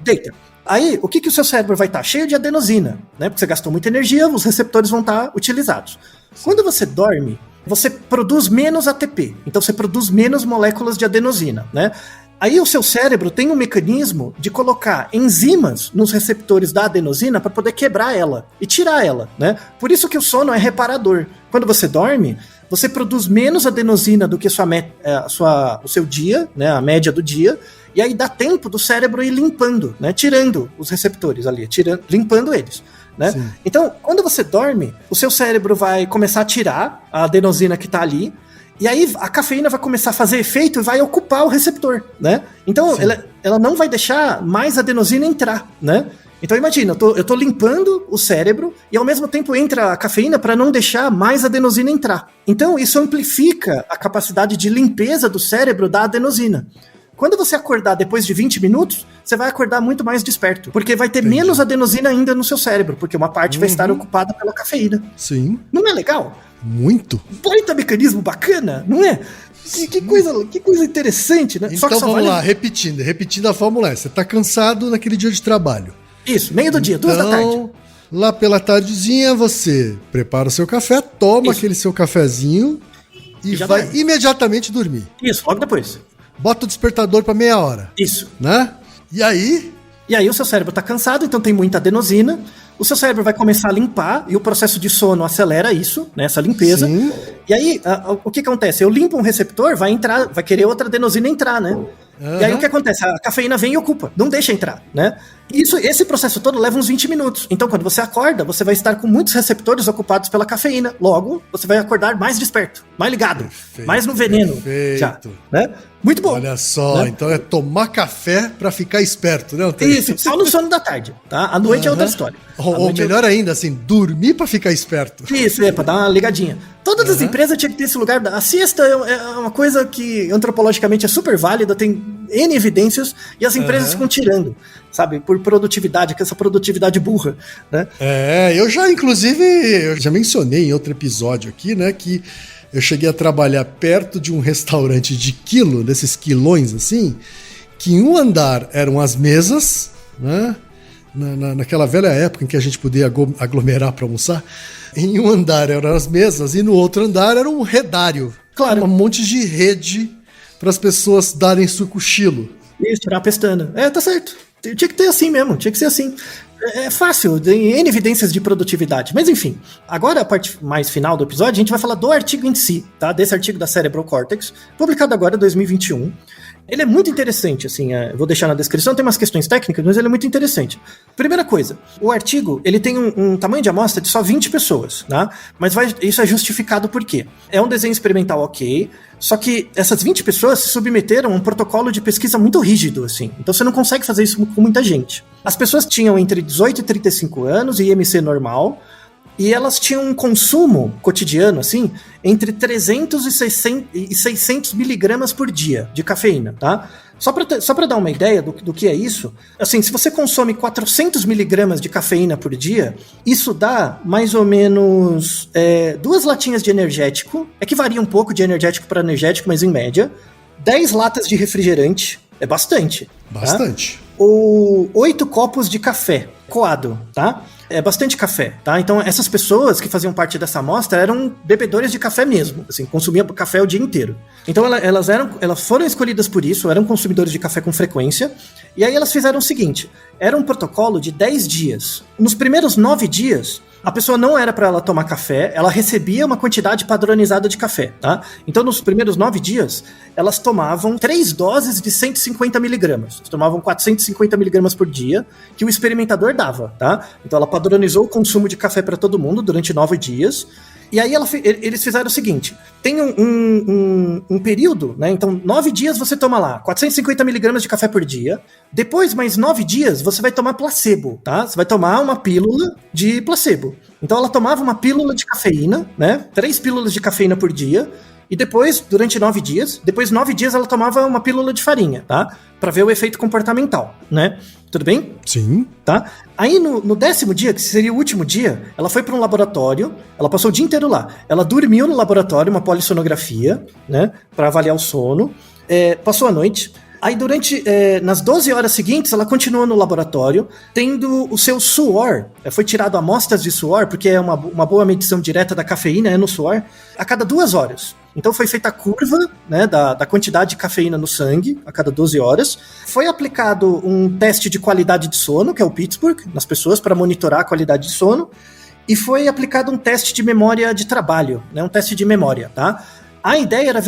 Speaker 3: deita. Aí, o que o seu cérebro vai estar? Cheio de adenosina, né? Porque você gastou muita energia, os receptores vão estar utilizados. Quando você dorme, você produz menos ATP, então você produz menos moléculas de adenosina, né? Aí o seu cérebro tem um mecanismo de colocar enzimas nos receptores da adenosina para poder quebrar ela e tirar ela, né? Por isso que o sono é reparador. Quando você dorme, você produz menos adenosina do que o seu dia, né? A média do dia. E aí dá tempo do cérebro ir limpando, né? Tirando os receptores ali, limpando eles, né? Então, quando você dorme, o seu cérebro vai começar a tirar a adenosina que tá ali, e aí a cafeína vai começar a fazer efeito e vai ocupar o receptor, né? Então, ela não vai deixar mais adenosina entrar, né? Então imagina, eu tô limpando o cérebro e ao mesmo tempo entra a cafeína para não deixar mais adenosina entrar. Então isso amplifica a capacidade de limpeza do cérebro da adenosina. Quando você acordar depois de 20 minutos, você vai acordar muito mais desperto, porque vai ter menos adenosina ainda no seu cérebro, porque uma parte vai estar ocupada pela cafeína.
Speaker 1: Sim.
Speaker 3: Não é legal?
Speaker 1: Muito.
Speaker 3: Baita mecanismo bacana, não é? Que coisa interessante, né?
Speaker 1: Então
Speaker 3: Só que
Speaker 1: vamos lá, repetindo a fórmula. Você tá cansado naquele dia de trabalho.
Speaker 3: Isso, meio do dia, 2 da tarde.
Speaker 1: Lá pela tardezinha, você prepara o seu café, toma aquele seu cafezinho e vai dorme. Imediatamente dormir.
Speaker 3: Isso, logo depois.
Speaker 1: Bota o despertador para meia hora.
Speaker 3: Isso.
Speaker 1: Né? E aí
Speaker 3: o seu cérebro tá cansado, então tem muita adenosina. O seu cérebro vai começar a limpar e o processo de sono acelera isso, né, essa limpeza. Sim. E aí, o que acontece? Eu limpo um receptor, vai querer outra adenosina entrar, né? E aí o que acontece? A cafeína vem e ocupa, não deixa entrar, né? Esse processo todo leva uns 20 minutos. Então, quando você acorda, você vai estar com muitos receptores ocupados pela cafeína. Logo, você vai acordar mais desperto, mais ligado, mais no veneno. Já, né? Muito bom.
Speaker 1: Olha só, né? Então é tomar café pra ficar esperto, né?
Speaker 3: Isso, só no sono da tarde, tá? À noite é outra história.
Speaker 1: Ou melhor ainda, assim, dormir pra ficar esperto.
Speaker 3: Isso, pra dar uma ligadinha. Todas as empresas tinham que ter esse lugar. A siesta é uma coisa que antropologicamente é super válida, tem N evidências, e as empresas ficam tirando, sabe? Por produtividade, que essa produtividade burra, né?
Speaker 1: Eu já mencionei em outro episódio aqui, né, que eu cheguei a trabalhar perto de um restaurante de quilo, desses quilões assim, que em um andar eram as mesas, né? Naquela velha época em que a gente podia aglomerar para almoçar, em um andar eram as mesas e no outro andar era um redário.
Speaker 3: Claro.
Speaker 1: Um monte de rede para as pessoas darem seu cochilo.
Speaker 3: Isso, tirar a pestana. Tá certo. Tinha que ter assim mesmo, tinha que ser assim. É fácil, tem N evidências de produtividade. Mas enfim, agora a parte mais final do episódio, a gente vai falar do artigo em si, tá? Desse artigo da Cerebral Cortex, publicado agora em 2021. Ele é muito interessante, assim, eu vou deixar na descrição, tem umas questões técnicas, mas ele é muito interessante. Primeira coisa, o artigo, ele tem um tamanho de amostra de só 20 pessoas, tá? Mas isso é justificado por quê? É um desenho experimental ok, só que essas 20 pessoas se submeteram a um protocolo de pesquisa muito rígido, assim. Então você não consegue fazer isso com muita gente. As pessoas tinham entre 18 e 35 anos, IMC normal, e elas tinham um consumo cotidiano, assim, entre 300 e 600 miligramas por dia de cafeína, tá? Só pra dar uma ideia do que é isso, assim, se você consome 400 miligramas de cafeína por dia, isso dá mais ou menos 2 latinhas de energético, que varia um pouco de energético para energético, mas em média, 10 latas de refrigerante, é bastante.
Speaker 1: Bastante.
Speaker 3: Tá? Ou 8 copos de café coado, tá? É bastante café, tá? Então essas pessoas que faziam parte dessa amostra eram bebedores de café mesmo, assim, consumiam café o dia inteiro. Então elas foram escolhidas por isso, eram consumidores de café com frequência, e aí elas fizeram o seguinte, era um protocolo de 10 dias. Nos primeiros 9 dias, a pessoa não era para ela tomar café, ela recebia uma quantidade padronizada de café, tá? Então nos primeiros 9 dias, elas tomavam 3 doses de 150 miligramas. Elas tomavam 450 miligramas por dia, que o experimentador dava, tá? Então ela padronizou o consumo de café para todo mundo durante 9 dias, E aí eles fizeram o seguinte, tem um período, né? Então 9 dias você toma lá 450 miligramas de café por dia, depois mais 9 dias você vai tomar placebo, tá? Você vai tomar uma pílula de placebo. Então ela tomava uma pílula de cafeína, né? 3 pílulas de cafeína por dia, e depois, durante 9 dias, depois 9 dias ela tomava uma pílula de farinha, tá? Pra ver o efeito comportamental, né? Tudo bem?
Speaker 1: Sim.
Speaker 3: Tá? Aí no 10º dia, que seria o último dia, ela foi para um laboratório, ela passou o dia inteiro lá. Ela dormiu no laboratório, uma polissonografia, né? Pra avaliar o sono. Passou a noite. Aí nas 12 horas seguintes, ela continuou no laboratório, tendo o seu suor, foi tirado amostras de suor, porque é uma boa medição direta da cafeína, no suor, a cada 2 horas. Então foi feita a curva, né, da quantidade de cafeína no sangue, a cada 12 horas. Foi aplicado um teste de qualidade de sono, que é o Pittsburgh, nas pessoas, para monitorar a qualidade de sono. E foi aplicado um teste de memória de trabalho, né, um teste de memória, tá? A ideia era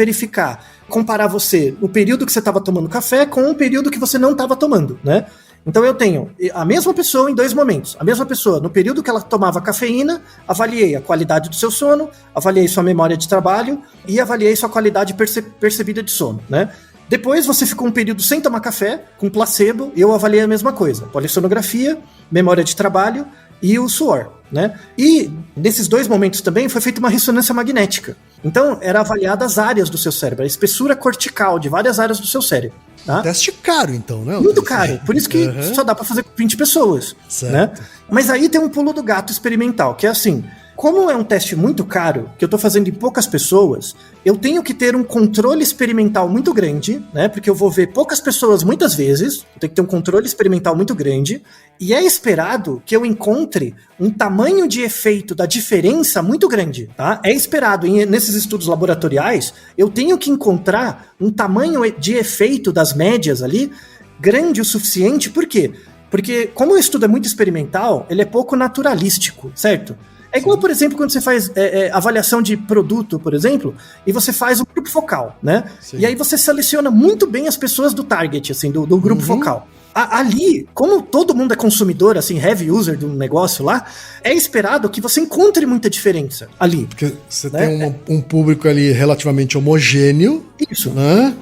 Speaker 3: comparar você no período que você estava tomando café com o período que você não estava tomando, né? Então eu tenho a mesma pessoa em 2 momentos. A mesma pessoa, no período que ela tomava cafeína, avaliei a qualidade do seu sono, avaliei sua memória de trabalho e avaliei sua qualidade percebida de sono, né? Depois você ficou um período sem tomar café, com placebo, e eu avaliei a mesma coisa. Polissonografia, memória de trabalho e o suor, né? E nesses 2 momentos também foi feita uma ressonância magnética. Então, era avaliada as áreas do seu cérebro, a espessura cortical de várias áreas do seu cérebro. Tá?
Speaker 1: Teste caro, então, né?
Speaker 3: Muito caro, por isso que só dá pra fazer com 20 pessoas,
Speaker 1: certo,
Speaker 3: né? Mas aí tem um pulo do gato experimental, que é assim, como é um teste muito caro, que eu tô fazendo em poucas pessoas, eu tenho que ter um controle experimental muito grande, né? Porque eu vou ver poucas pessoas muitas vezes, eu tenho que ter um controle experimental muito grande, e é esperado que eu encontre um tamanho de efeito da diferença muito grande, tá? É esperado, nesses estudos laboratoriais, eu tenho que encontrar um tamanho de efeito das médias ali, grande o suficiente, por quê? Porque como o estudo é muito experimental, ele é pouco naturalístico, certo? É igual, por exemplo, quando você faz avaliação de produto, por exemplo, e você faz um grupo focal, né? Sim. E aí você seleciona muito bem as pessoas do target, assim, do grupo focal. Ali, como todo mundo é consumidor, assim, heavy user do negócio lá, é esperado que você encontre muita diferença ali.
Speaker 1: Porque você tem um público ali relativamente homogêneo.
Speaker 3: Isso.
Speaker 1: Né?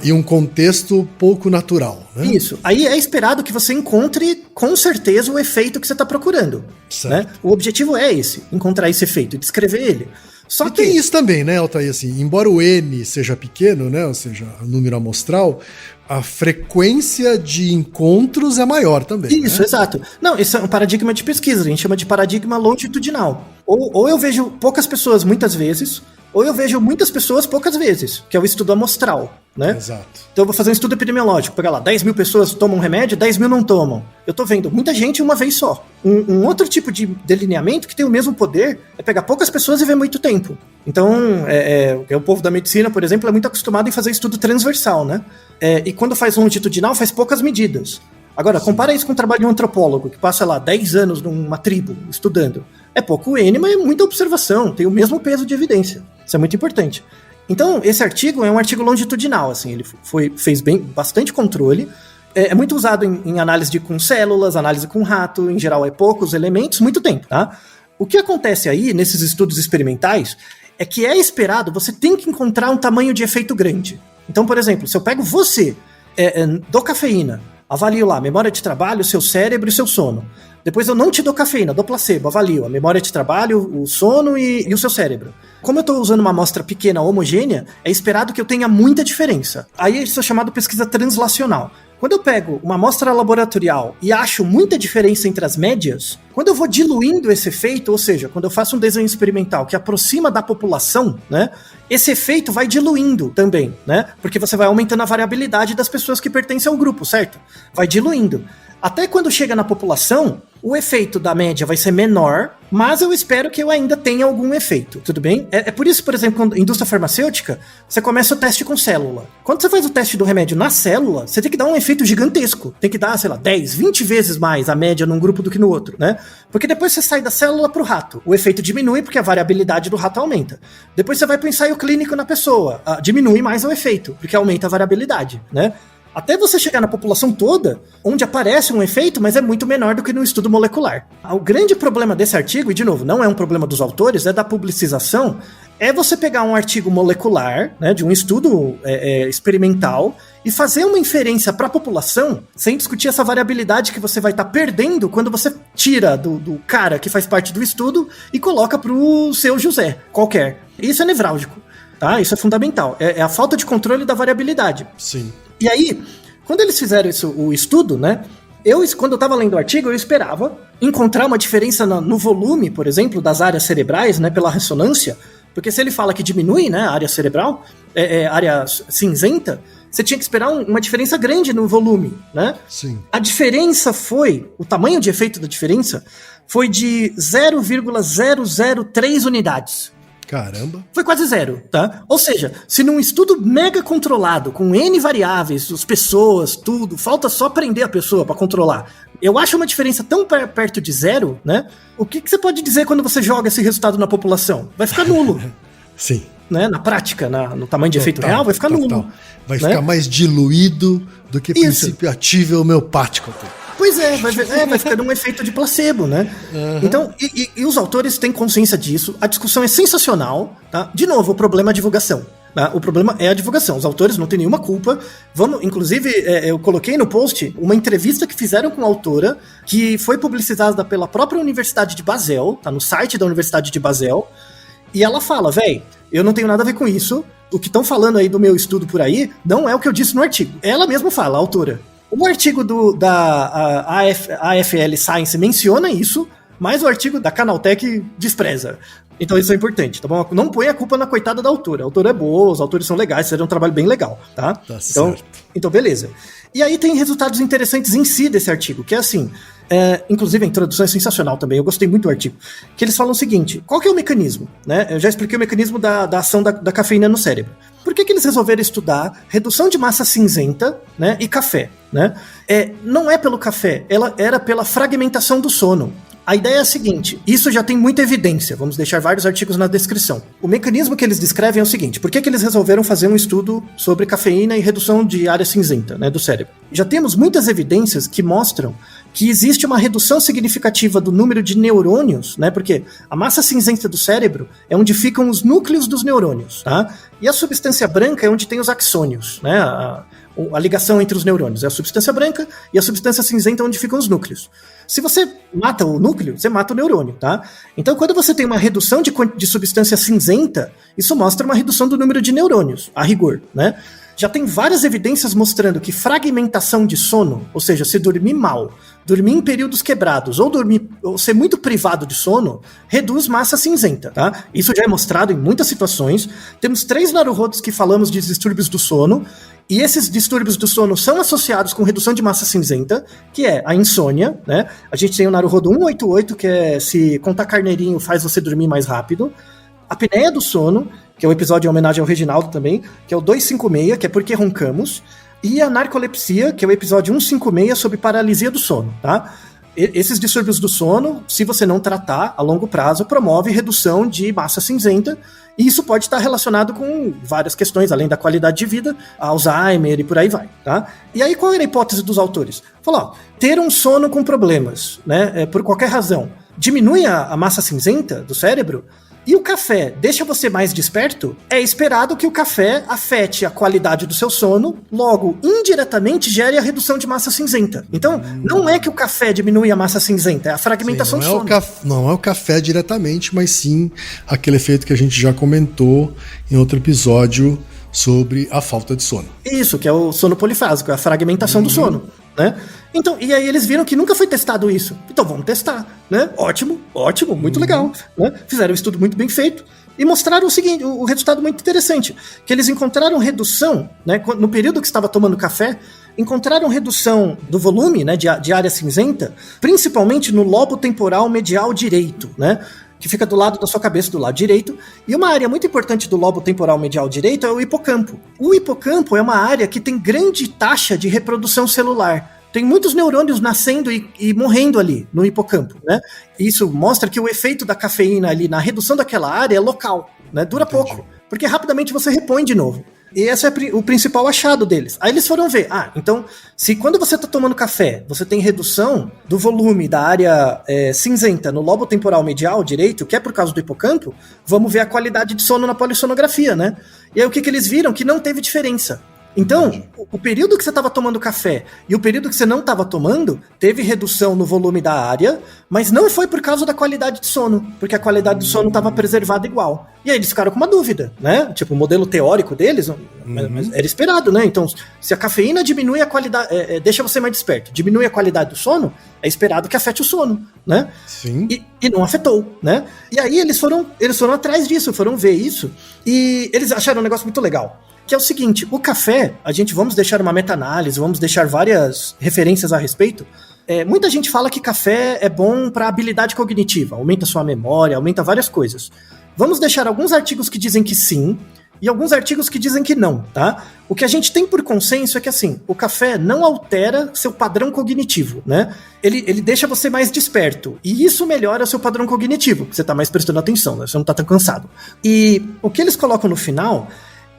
Speaker 1: E um contexto pouco natural, né?
Speaker 3: Isso. Aí é esperado que você encontre, com certeza, o efeito que você está procurando. Né? O objetivo é esse, encontrar esse efeito, descrever ele. Só que
Speaker 1: tem isso também, né, Altair? Assim, embora o N seja pequeno, né, ou seja, o número amostral, a frequência de encontros é maior também.
Speaker 3: Isso, né? Exato. Não, esse é um paradigma de pesquisa, a gente chama de paradigma longitudinal. Ou eu vejo poucas pessoas muitas vezes, ou eu vejo muitas pessoas poucas vezes, que é o estudo amostral, né?
Speaker 1: Exato.
Speaker 3: Então eu vou fazer um estudo epidemiológico, pegar lá, 10 mil pessoas tomam remédio, 10 mil não tomam. Eu tô vendo muita gente uma vez só. Um outro tipo de delineamento que tem o mesmo poder é pegar poucas pessoas e ver muito tempo. Então, o povo da medicina, por exemplo, é muito acostumado em fazer estudo transversal, né? E quando faz longitudinal, faz poucas medidas. Agora, compara isso com o trabalho de um antropólogo, que passa lá 10 anos numa tribo, estudando. É pouco N, mas é muita observação, tem o mesmo peso de evidência. Isso é muito importante. Então, esse artigo é um artigo longitudinal, assim, ele fez bastante controle, é muito usado em análise com células, análise com rato, em geral é poucos elementos, muito tempo, tá? O que acontece aí, nesses estudos experimentais, é que é esperado, você tem que encontrar um tamanho de efeito grande. Então, por exemplo, se eu pego você, dou cafeína, avalio lá a memória de trabalho, o seu cérebro e o seu sono. Depois eu não te dou cafeína, dou placebo, avalio a memória de trabalho, o sono e o seu cérebro. Como eu estou usando uma amostra pequena, homogênea, é esperado que eu tenha muita diferença. Aí isso é chamado pesquisa translacional. Quando eu pego uma amostra laboratorial e acho muita diferença entre as médias, quando eu vou diluindo esse efeito, ou seja, quando eu faço um desenho experimental que aproxima da população, né, esse efeito vai diluindo também, né, porque você vai aumentando a variabilidade das pessoas que pertencem ao grupo, certo? Vai diluindo. Até quando chega na população, o efeito da média vai ser menor, mas eu espero que eu ainda tenha algum efeito, tudo bem? É por isso, por exemplo, quando indústria farmacêutica, você começa o teste com célula. Quando você faz o teste do remédio na célula, você tem que dar um efeito gigantesco. Tem que dar, 10, 20 vezes mais a média num grupo do que no outro, né? Porque depois você sai da célula pro rato. O efeito diminui porque a variabilidade do rato aumenta. Depois você vai pro ensaio clínico na pessoa. Diminui mais o efeito, porque aumenta a variabilidade, né? Até você chegar na população toda, onde aparece um efeito, mas é muito menor do que no estudo molecular. O grande problema desse artigo, e de novo, não é um problema dos autores, é da publicização, é você pegar um artigo molecular, né, de um estudo experimental, e fazer uma inferência para a população, sem discutir essa variabilidade que você vai estar perdendo quando você tira do cara que faz parte do estudo e coloca pro seu José, qualquer. Isso é nevrálgico, tá? Isso é fundamental. É a falta de controle da variabilidade.
Speaker 1: Sim.
Speaker 3: E aí, quando eles fizeram o estudo, né? Quando eu estava lendo o artigo, eu esperava encontrar uma diferença no volume, por exemplo, das áreas cerebrais, né? Pela ressonância. Porque se ele fala que diminui, né? A área cerebral, área cinzenta, você tinha que esperar uma diferença grande no volume, né?
Speaker 1: Sim.
Speaker 3: A diferença o tamanho de efeito da diferença foi de 0,003 unidades.
Speaker 1: Caramba.
Speaker 3: Foi quase zero, tá? Ou seja, se num estudo mega controlado, com N variáveis, as pessoas, tudo, falta só prender a pessoa pra controlar. Eu acho uma diferença tão perto de zero, né? O que você pode dizer quando você joga esse resultado na população? Vai ficar nulo.
Speaker 1: Sim.
Speaker 3: Né? Na prática, no tamanho de efeito real, vai ficar nulo.
Speaker 1: Vai ficar mais diluído do que princípio ativo homeopático.
Speaker 3: Pois vai ficando um efeito de placebo, né? Uhum. Então, e os autores têm consciência disso, a discussão é sensacional, tá? De novo, o problema é a divulgação. Tá? O problema é a divulgação, os autores não têm nenhuma culpa. Inclusive, eu coloquei no post uma entrevista que fizeram com a autora, que foi publicizada pela própria Universidade de Basel, tá no site da Universidade de Basel, e ela fala, eu não tenho nada a ver com isso, o que estão falando aí do meu estudo por aí não é o que eu disse no artigo. Ela mesma fala, a autora. O artigo da AFL Science menciona isso, mas o artigo da Canaltech despreza. Então isso é importante, tá bom? Não põe a culpa na coitada da autora. A autora é boa, os autores são legais, fizeram um trabalho bem legal, tá? Então beleza. E aí tem resultados interessantes em si desse artigo, que é assim, inclusive a introdução é sensacional também, eu gostei muito do artigo, que eles falam o seguinte, qual que é o mecanismo? Né? Eu já expliquei o mecanismo da ação da cafeína no cérebro. Por que eles resolveram estudar redução de massa cinzenta, né, e café? Né? Não é pelo café, ela era pela fragmentação do sono. A ideia é a seguinte, isso já tem muita evidência, vamos deixar vários artigos na descrição. O mecanismo que eles descrevem é o seguinte, por que eles resolveram fazer um estudo sobre cafeína e redução de área cinzenta, né, do cérebro? Já temos muitas evidências que mostram que existe uma redução significativa do número de neurônios, né, porque a massa cinzenta do cérebro é onde ficam os núcleos dos neurônios, tá? E a substância branca é onde tem os axônios, né, a ligação entre os neurônios. É a substância branca e a substância cinzenta onde ficam os núcleos. Se você mata o núcleo, você mata o neurônio, tá? Então, quando você tem uma redução de substância cinzenta, isso mostra uma redução do número de neurônios, a rigor, né? Já tem várias evidências mostrando que fragmentação de sono, ou seja, se dormir mal, dormir em períodos quebrados ou ser muito privado de sono, reduz massa cinzenta, tá? Isso já é mostrado em muitas situações. Temos 3 naruhodos que falamos de distúrbios do sono, e esses distúrbios do sono são associados com redução de massa cinzenta, que é a insônia, né? A gente tem o naruhodo 188, que é se contar carneirinho faz você dormir mais rápido. A apneia do sono, que é um episódio em homenagem ao Reginaldo também, que é o 256, que é porque roncamos. E a narcolepsia, que é o episódio 156 sobre paralisia do sono, tá? Esses distúrbios do sono, se você não tratar a longo prazo, promove redução de massa cinzenta, e isso pode estar relacionado com várias questões, além da qualidade de vida, Alzheimer e por aí vai, tá? E aí qual era a hipótese dos autores? Falou, ter um sono com problemas, né, por qualquer razão, diminui a massa cinzenta do cérebro, e o café deixa você mais desperto, é esperado que o café afete a qualidade do seu sono, logo, indiretamente, gere a redução de massa cinzenta. Então, não é que o café diminui a massa cinzenta, é a fragmentação do sono.
Speaker 1: Não é o café diretamente, mas sim aquele efeito que a gente já comentou em outro episódio sobre a falta de sono.
Speaker 3: Isso, que é o sono polifásico, é a fragmentação do sono, né? Então, e aí eles viram que nunca foi testado isso. Então vamos testar, né? Ótimo, muito legal, né? Fizeram um estudo muito bem feito e mostraram o seguinte, o resultado muito interessante, que eles encontraram redução, né? No período que estava tomando café, encontraram redução do volume, né, de área cinzenta, principalmente no lobo temporal medial direito, né? Que fica do lado da sua cabeça, do lado direito. E uma área muito importante do lobo temporal medial direito é o hipocampo. O hipocampo é uma área que tem grande taxa de reprodução celular. Tem muitos neurônios nascendo e morrendo ali no hipocampo, né? Isso mostra que o efeito da cafeína ali na redução daquela área é local, né? Dura pouco, porque rapidamente você repõe de novo. E esse é o principal achado deles. Aí eles foram ver, então, se quando você está tomando café, você tem redução do volume da área cinzenta no lobo temporal medial direito, que é por causa do hipocampo, vamos ver a qualidade de sono na polissonografia, né? E aí o que eles viram? Que não teve diferença. Então, o período que você estava tomando café e o período que você não estava tomando, teve redução no volume da área, mas não foi por causa da qualidade de sono, porque a qualidade do sono estava preservada igual. E aí eles ficaram com uma dúvida, né? Tipo, o modelo teórico deles, mas era esperado, né? Então, se a cafeína diminui a qualidade, deixa você mais desperto, diminui a qualidade do sono, é esperado que afete o sono, né?
Speaker 1: Sim.
Speaker 3: E não afetou, né? E aí eles foram atrás disso, foram ver isso, e eles acharam um negócio muito legal. Que é o seguinte, o café, vamos deixar uma meta-análise, vamos deixar várias referências a respeito. Muita gente fala que café é bom para habilidade cognitiva, aumenta sua memória, aumenta várias coisas. Vamos deixar alguns artigos que dizem que sim, e alguns artigos que dizem que não, tá? O que a gente tem por consenso é que, assim, o café não altera seu padrão cognitivo, né? Ele deixa você mais desperto, e isso melhora o seu padrão cognitivo, porque você tá mais prestando atenção, né? Você não tá tão cansado. E o que eles colocam no final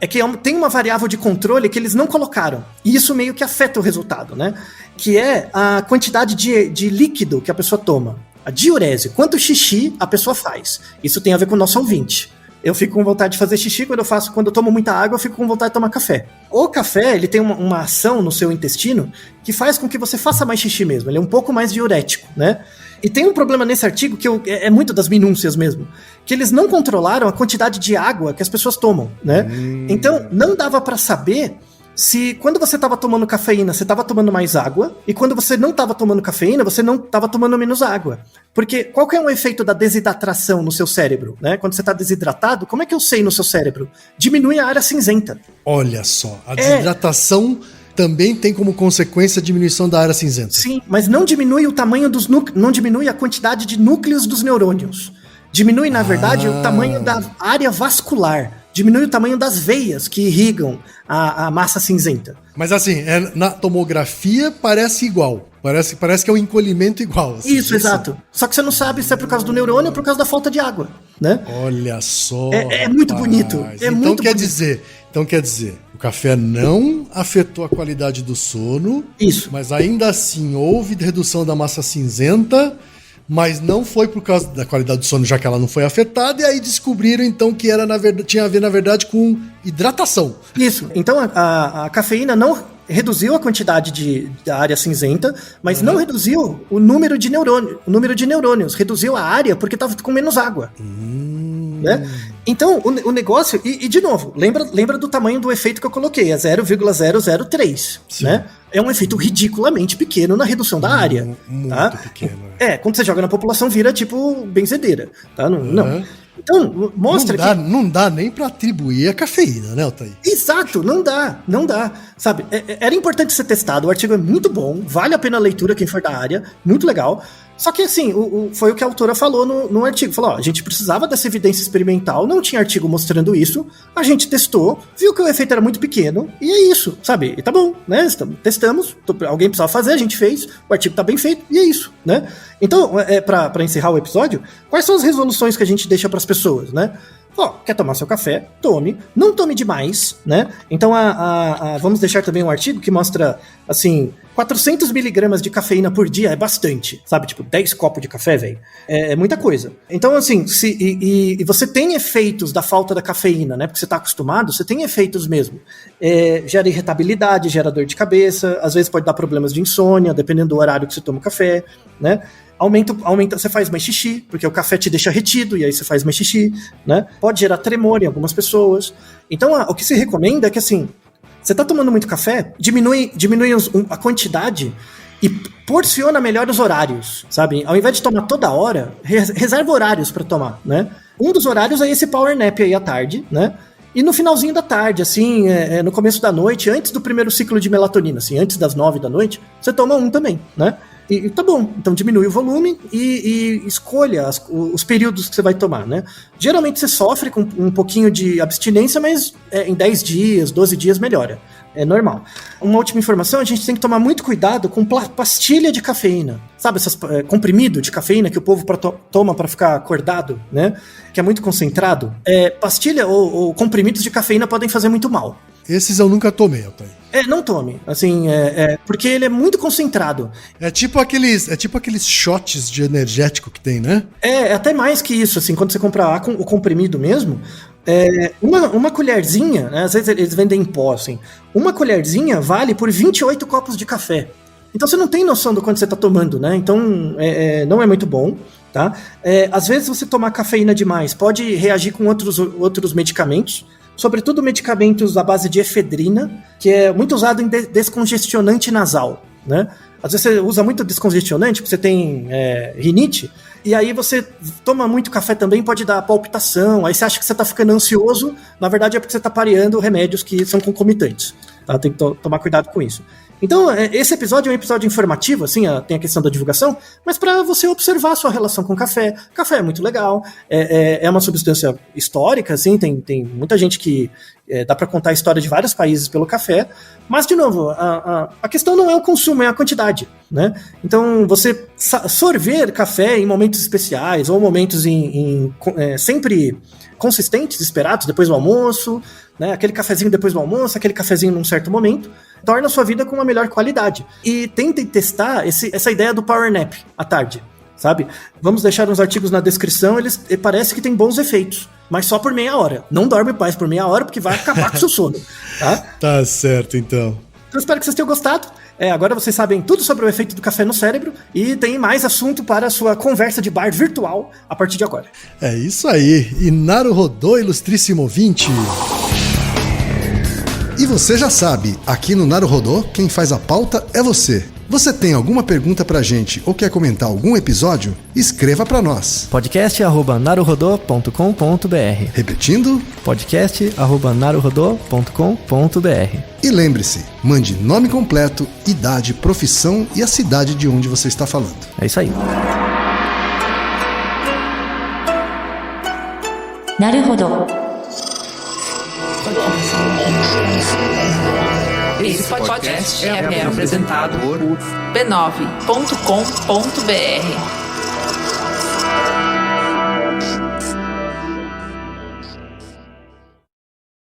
Speaker 3: é que tem uma variável de controle que eles não colocaram. E isso meio que afeta o resultado, né? Que é a quantidade de líquido que a pessoa toma. A diurese. Quanto xixi a pessoa faz. Isso tem a ver com o nosso ouvinte. Eu fico com vontade de fazer xixi quando eu tomo muita água, eu fico com vontade de tomar café. O café, ele tem uma ação no seu intestino que faz com que você faça mais xixi mesmo. Ele é um pouco mais diurético, né? E tem um problema nesse artigo que é muito das minúcias mesmo, que eles não controlaram a quantidade de água que as pessoas tomam, né? Então, não dava pra saber se quando você estava tomando cafeína, você estava tomando mais água, e quando você não estava tomando cafeína, você não estava tomando menos água. Porque qual que é o efeito da desidratação no seu cérebro, né? Quando você está desidratado, como é que eu sei no seu cérebro? Diminui a área cinzenta.
Speaker 1: Olha só, a desidratação também tem como consequência a diminuição da área cinzenta.
Speaker 3: Sim, mas não diminui o tamanho dos núcleos, não diminui a quantidade de núcleos dos neurônios. Diminui, na verdade, o tamanho da área vascular. Diminui o tamanho das veias que irrigam a massa cinzenta.
Speaker 1: Mas assim, na tomografia parece igual. Parece que é um encolhimento igual. Assim,
Speaker 3: isso, exato. Só que você não sabe se é por causa do neurônio ou por causa da falta de água, né?
Speaker 1: Olha só.
Speaker 3: É muito bonito.
Speaker 1: Então quer dizer, o café não afetou a qualidade do sono. Isso. Mas ainda assim houve redução da massa cinzenta, mas não foi por causa da qualidade do sono, já que ela não foi afetada, e aí descobriram então que tinha a ver, na verdade, com hidratação.
Speaker 3: Isso. Então a cafeína não reduziu a quantidade da área cinzenta, mas não reduziu o número de neurônios. Reduziu a área porque estava com menos água. Né? Então, o negócio... E de novo, lembra do tamanho do efeito que eu coloquei, é 0,003, né? É um efeito ridiculamente pequeno na redução da área. Muito pequeno. Quando você joga na população, vira tipo benzedeira, tá? Não. Então, mostra que...
Speaker 1: Não dá nem pra atribuir a cafeína, né, Altair?
Speaker 3: Exato, não dá. Sabe, era importante ser testado, o artigo é muito bom, vale a pena a leitura, quem for da área, muito legal. Só que assim, foi o que a autora falou no artigo. Falou, a gente precisava dessa evidência experimental, não tinha artigo mostrando isso, a gente testou, viu que o efeito era muito pequeno, e é isso, sabe? E tá bom, né? Testamos, alguém precisava fazer, a gente fez, o artigo tá bem feito, e é isso, né? Então, pra encerrar o episódio, quais são as resoluções que a gente deixa pras pessoas, né? Quer tomar seu café? Tome. Não tome demais, né? Então, vamos deixar também um artigo que mostra, assim, 400 miligramas de cafeína por dia é bastante, sabe? Tipo, 10 copos de café, velho. É muita coisa. Então, assim, e você tem efeitos da falta da cafeína, né? Porque você tá acostumado, você tem efeitos mesmo. Gera irritabilidade, gera dor de cabeça, às vezes pode dar problemas de insônia, dependendo do horário que você toma o café, né? Aumenta, você faz mais xixi, porque o café te deixa retido, e aí você faz mais xixi, né? Pode gerar tremor em algumas pessoas. Então, o que se recomenda é que, assim, você tá tomando muito café, diminui a quantidade e porciona melhor os horários, sabe? Ao invés de tomar toda hora, reserva horários para tomar, né? Um dos horários é esse power nap aí à tarde, né? E no finalzinho da tarde, assim, no começo da noite, antes do primeiro ciclo de melatonina, assim, antes das 9 da noite, você toma um também, né? E tá bom, então diminui o volume e escolha os períodos que você vai tomar, né? Geralmente você sofre com um pouquinho de abstinência, mas em 10 dias, 12 dias melhora. É normal. Uma última informação, a gente tem que tomar muito cuidado com pastilha de cafeína. Sabe, esses comprimido de cafeína que o povo toma para ficar acordado, né? Que é muito concentrado. Pastilha ou comprimidos de cafeína podem fazer muito mal.
Speaker 1: Esses eu nunca tomei, Altair.
Speaker 3: Não tome, assim, porque ele é muito concentrado.
Speaker 1: É tipo aqueles shots de energético que tem, né?
Speaker 3: É até mais que isso, assim, quando você compra o comprimido mesmo, uma colherzinha, né, às vezes eles vendem em pó, assim, uma colherzinha vale por 28 copos de café. Então você não tem noção do quanto você tá tomando, né? Então não é muito bom, tá? Às vezes você tomar cafeína demais pode reagir com outros medicamentos, sobretudo medicamentos à base de efedrina, que é muito usado em descongestionante nasal, né? Às vezes você usa muito descongestionante, porque você tem rinite, e aí você toma muito café também, pode dar palpitação, aí você acha que você tá ficando ansioso, na verdade é porque você tá pareando remédios que são concomitantes, tá? Tem que tomar cuidado com isso. Então, esse episódio é um episódio informativo, assim, tem a questão da divulgação, mas para você observar a sua relação com o café. Café é muito legal, é uma substância histórica, assim, tem muita gente que dá para contar a história de vários países pelo café, mas, de novo, a questão não é o consumo, é a quantidade, né? Então, você sorver café em momentos especiais ou momentos sempre consistentes, esperados, depois do almoço, né? Aquele cafezinho depois do almoço, aquele cafezinho num certo momento, torna a sua vida com uma melhor qualidade. E tentem testar essa ideia do power nap à tarde, sabe? Vamos deixar uns artigos na descrição, parece que tem bons efeitos, mas só por meia hora. Não dorme mais por meia hora, porque vai acabar com o seu sono, tá?
Speaker 1: Tá certo, então.
Speaker 3: Então espero que vocês tenham gostado. Agora vocês sabem tudo sobre o efeito do café no cérebro e tem mais assunto para a sua conversa de bar virtual a partir de agora.
Speaker 1: É isso aí. E Naruhodô, ilustríssimo ouvinte. E você já sabe, aqui no Naruhodô, quem faz a pauta é você. Você tem alguma pergunta pra gente ou quer comentar algum episódio? Escreva pra nós.
Speaker 7: podcast@naruhodô.com.br.
Speaker 1: Repetindo?
Speaker 7: podcast@naruhodô.com.br.
Speaker 1: E lembre-se, mande nome completo, idade, profissão e a cidade de onde você está falando.
Speaker 7: É isso aí.
Speaker 2: Naruhodo.
Speaker 8: Esse podcast é apresentado por b9.com.br.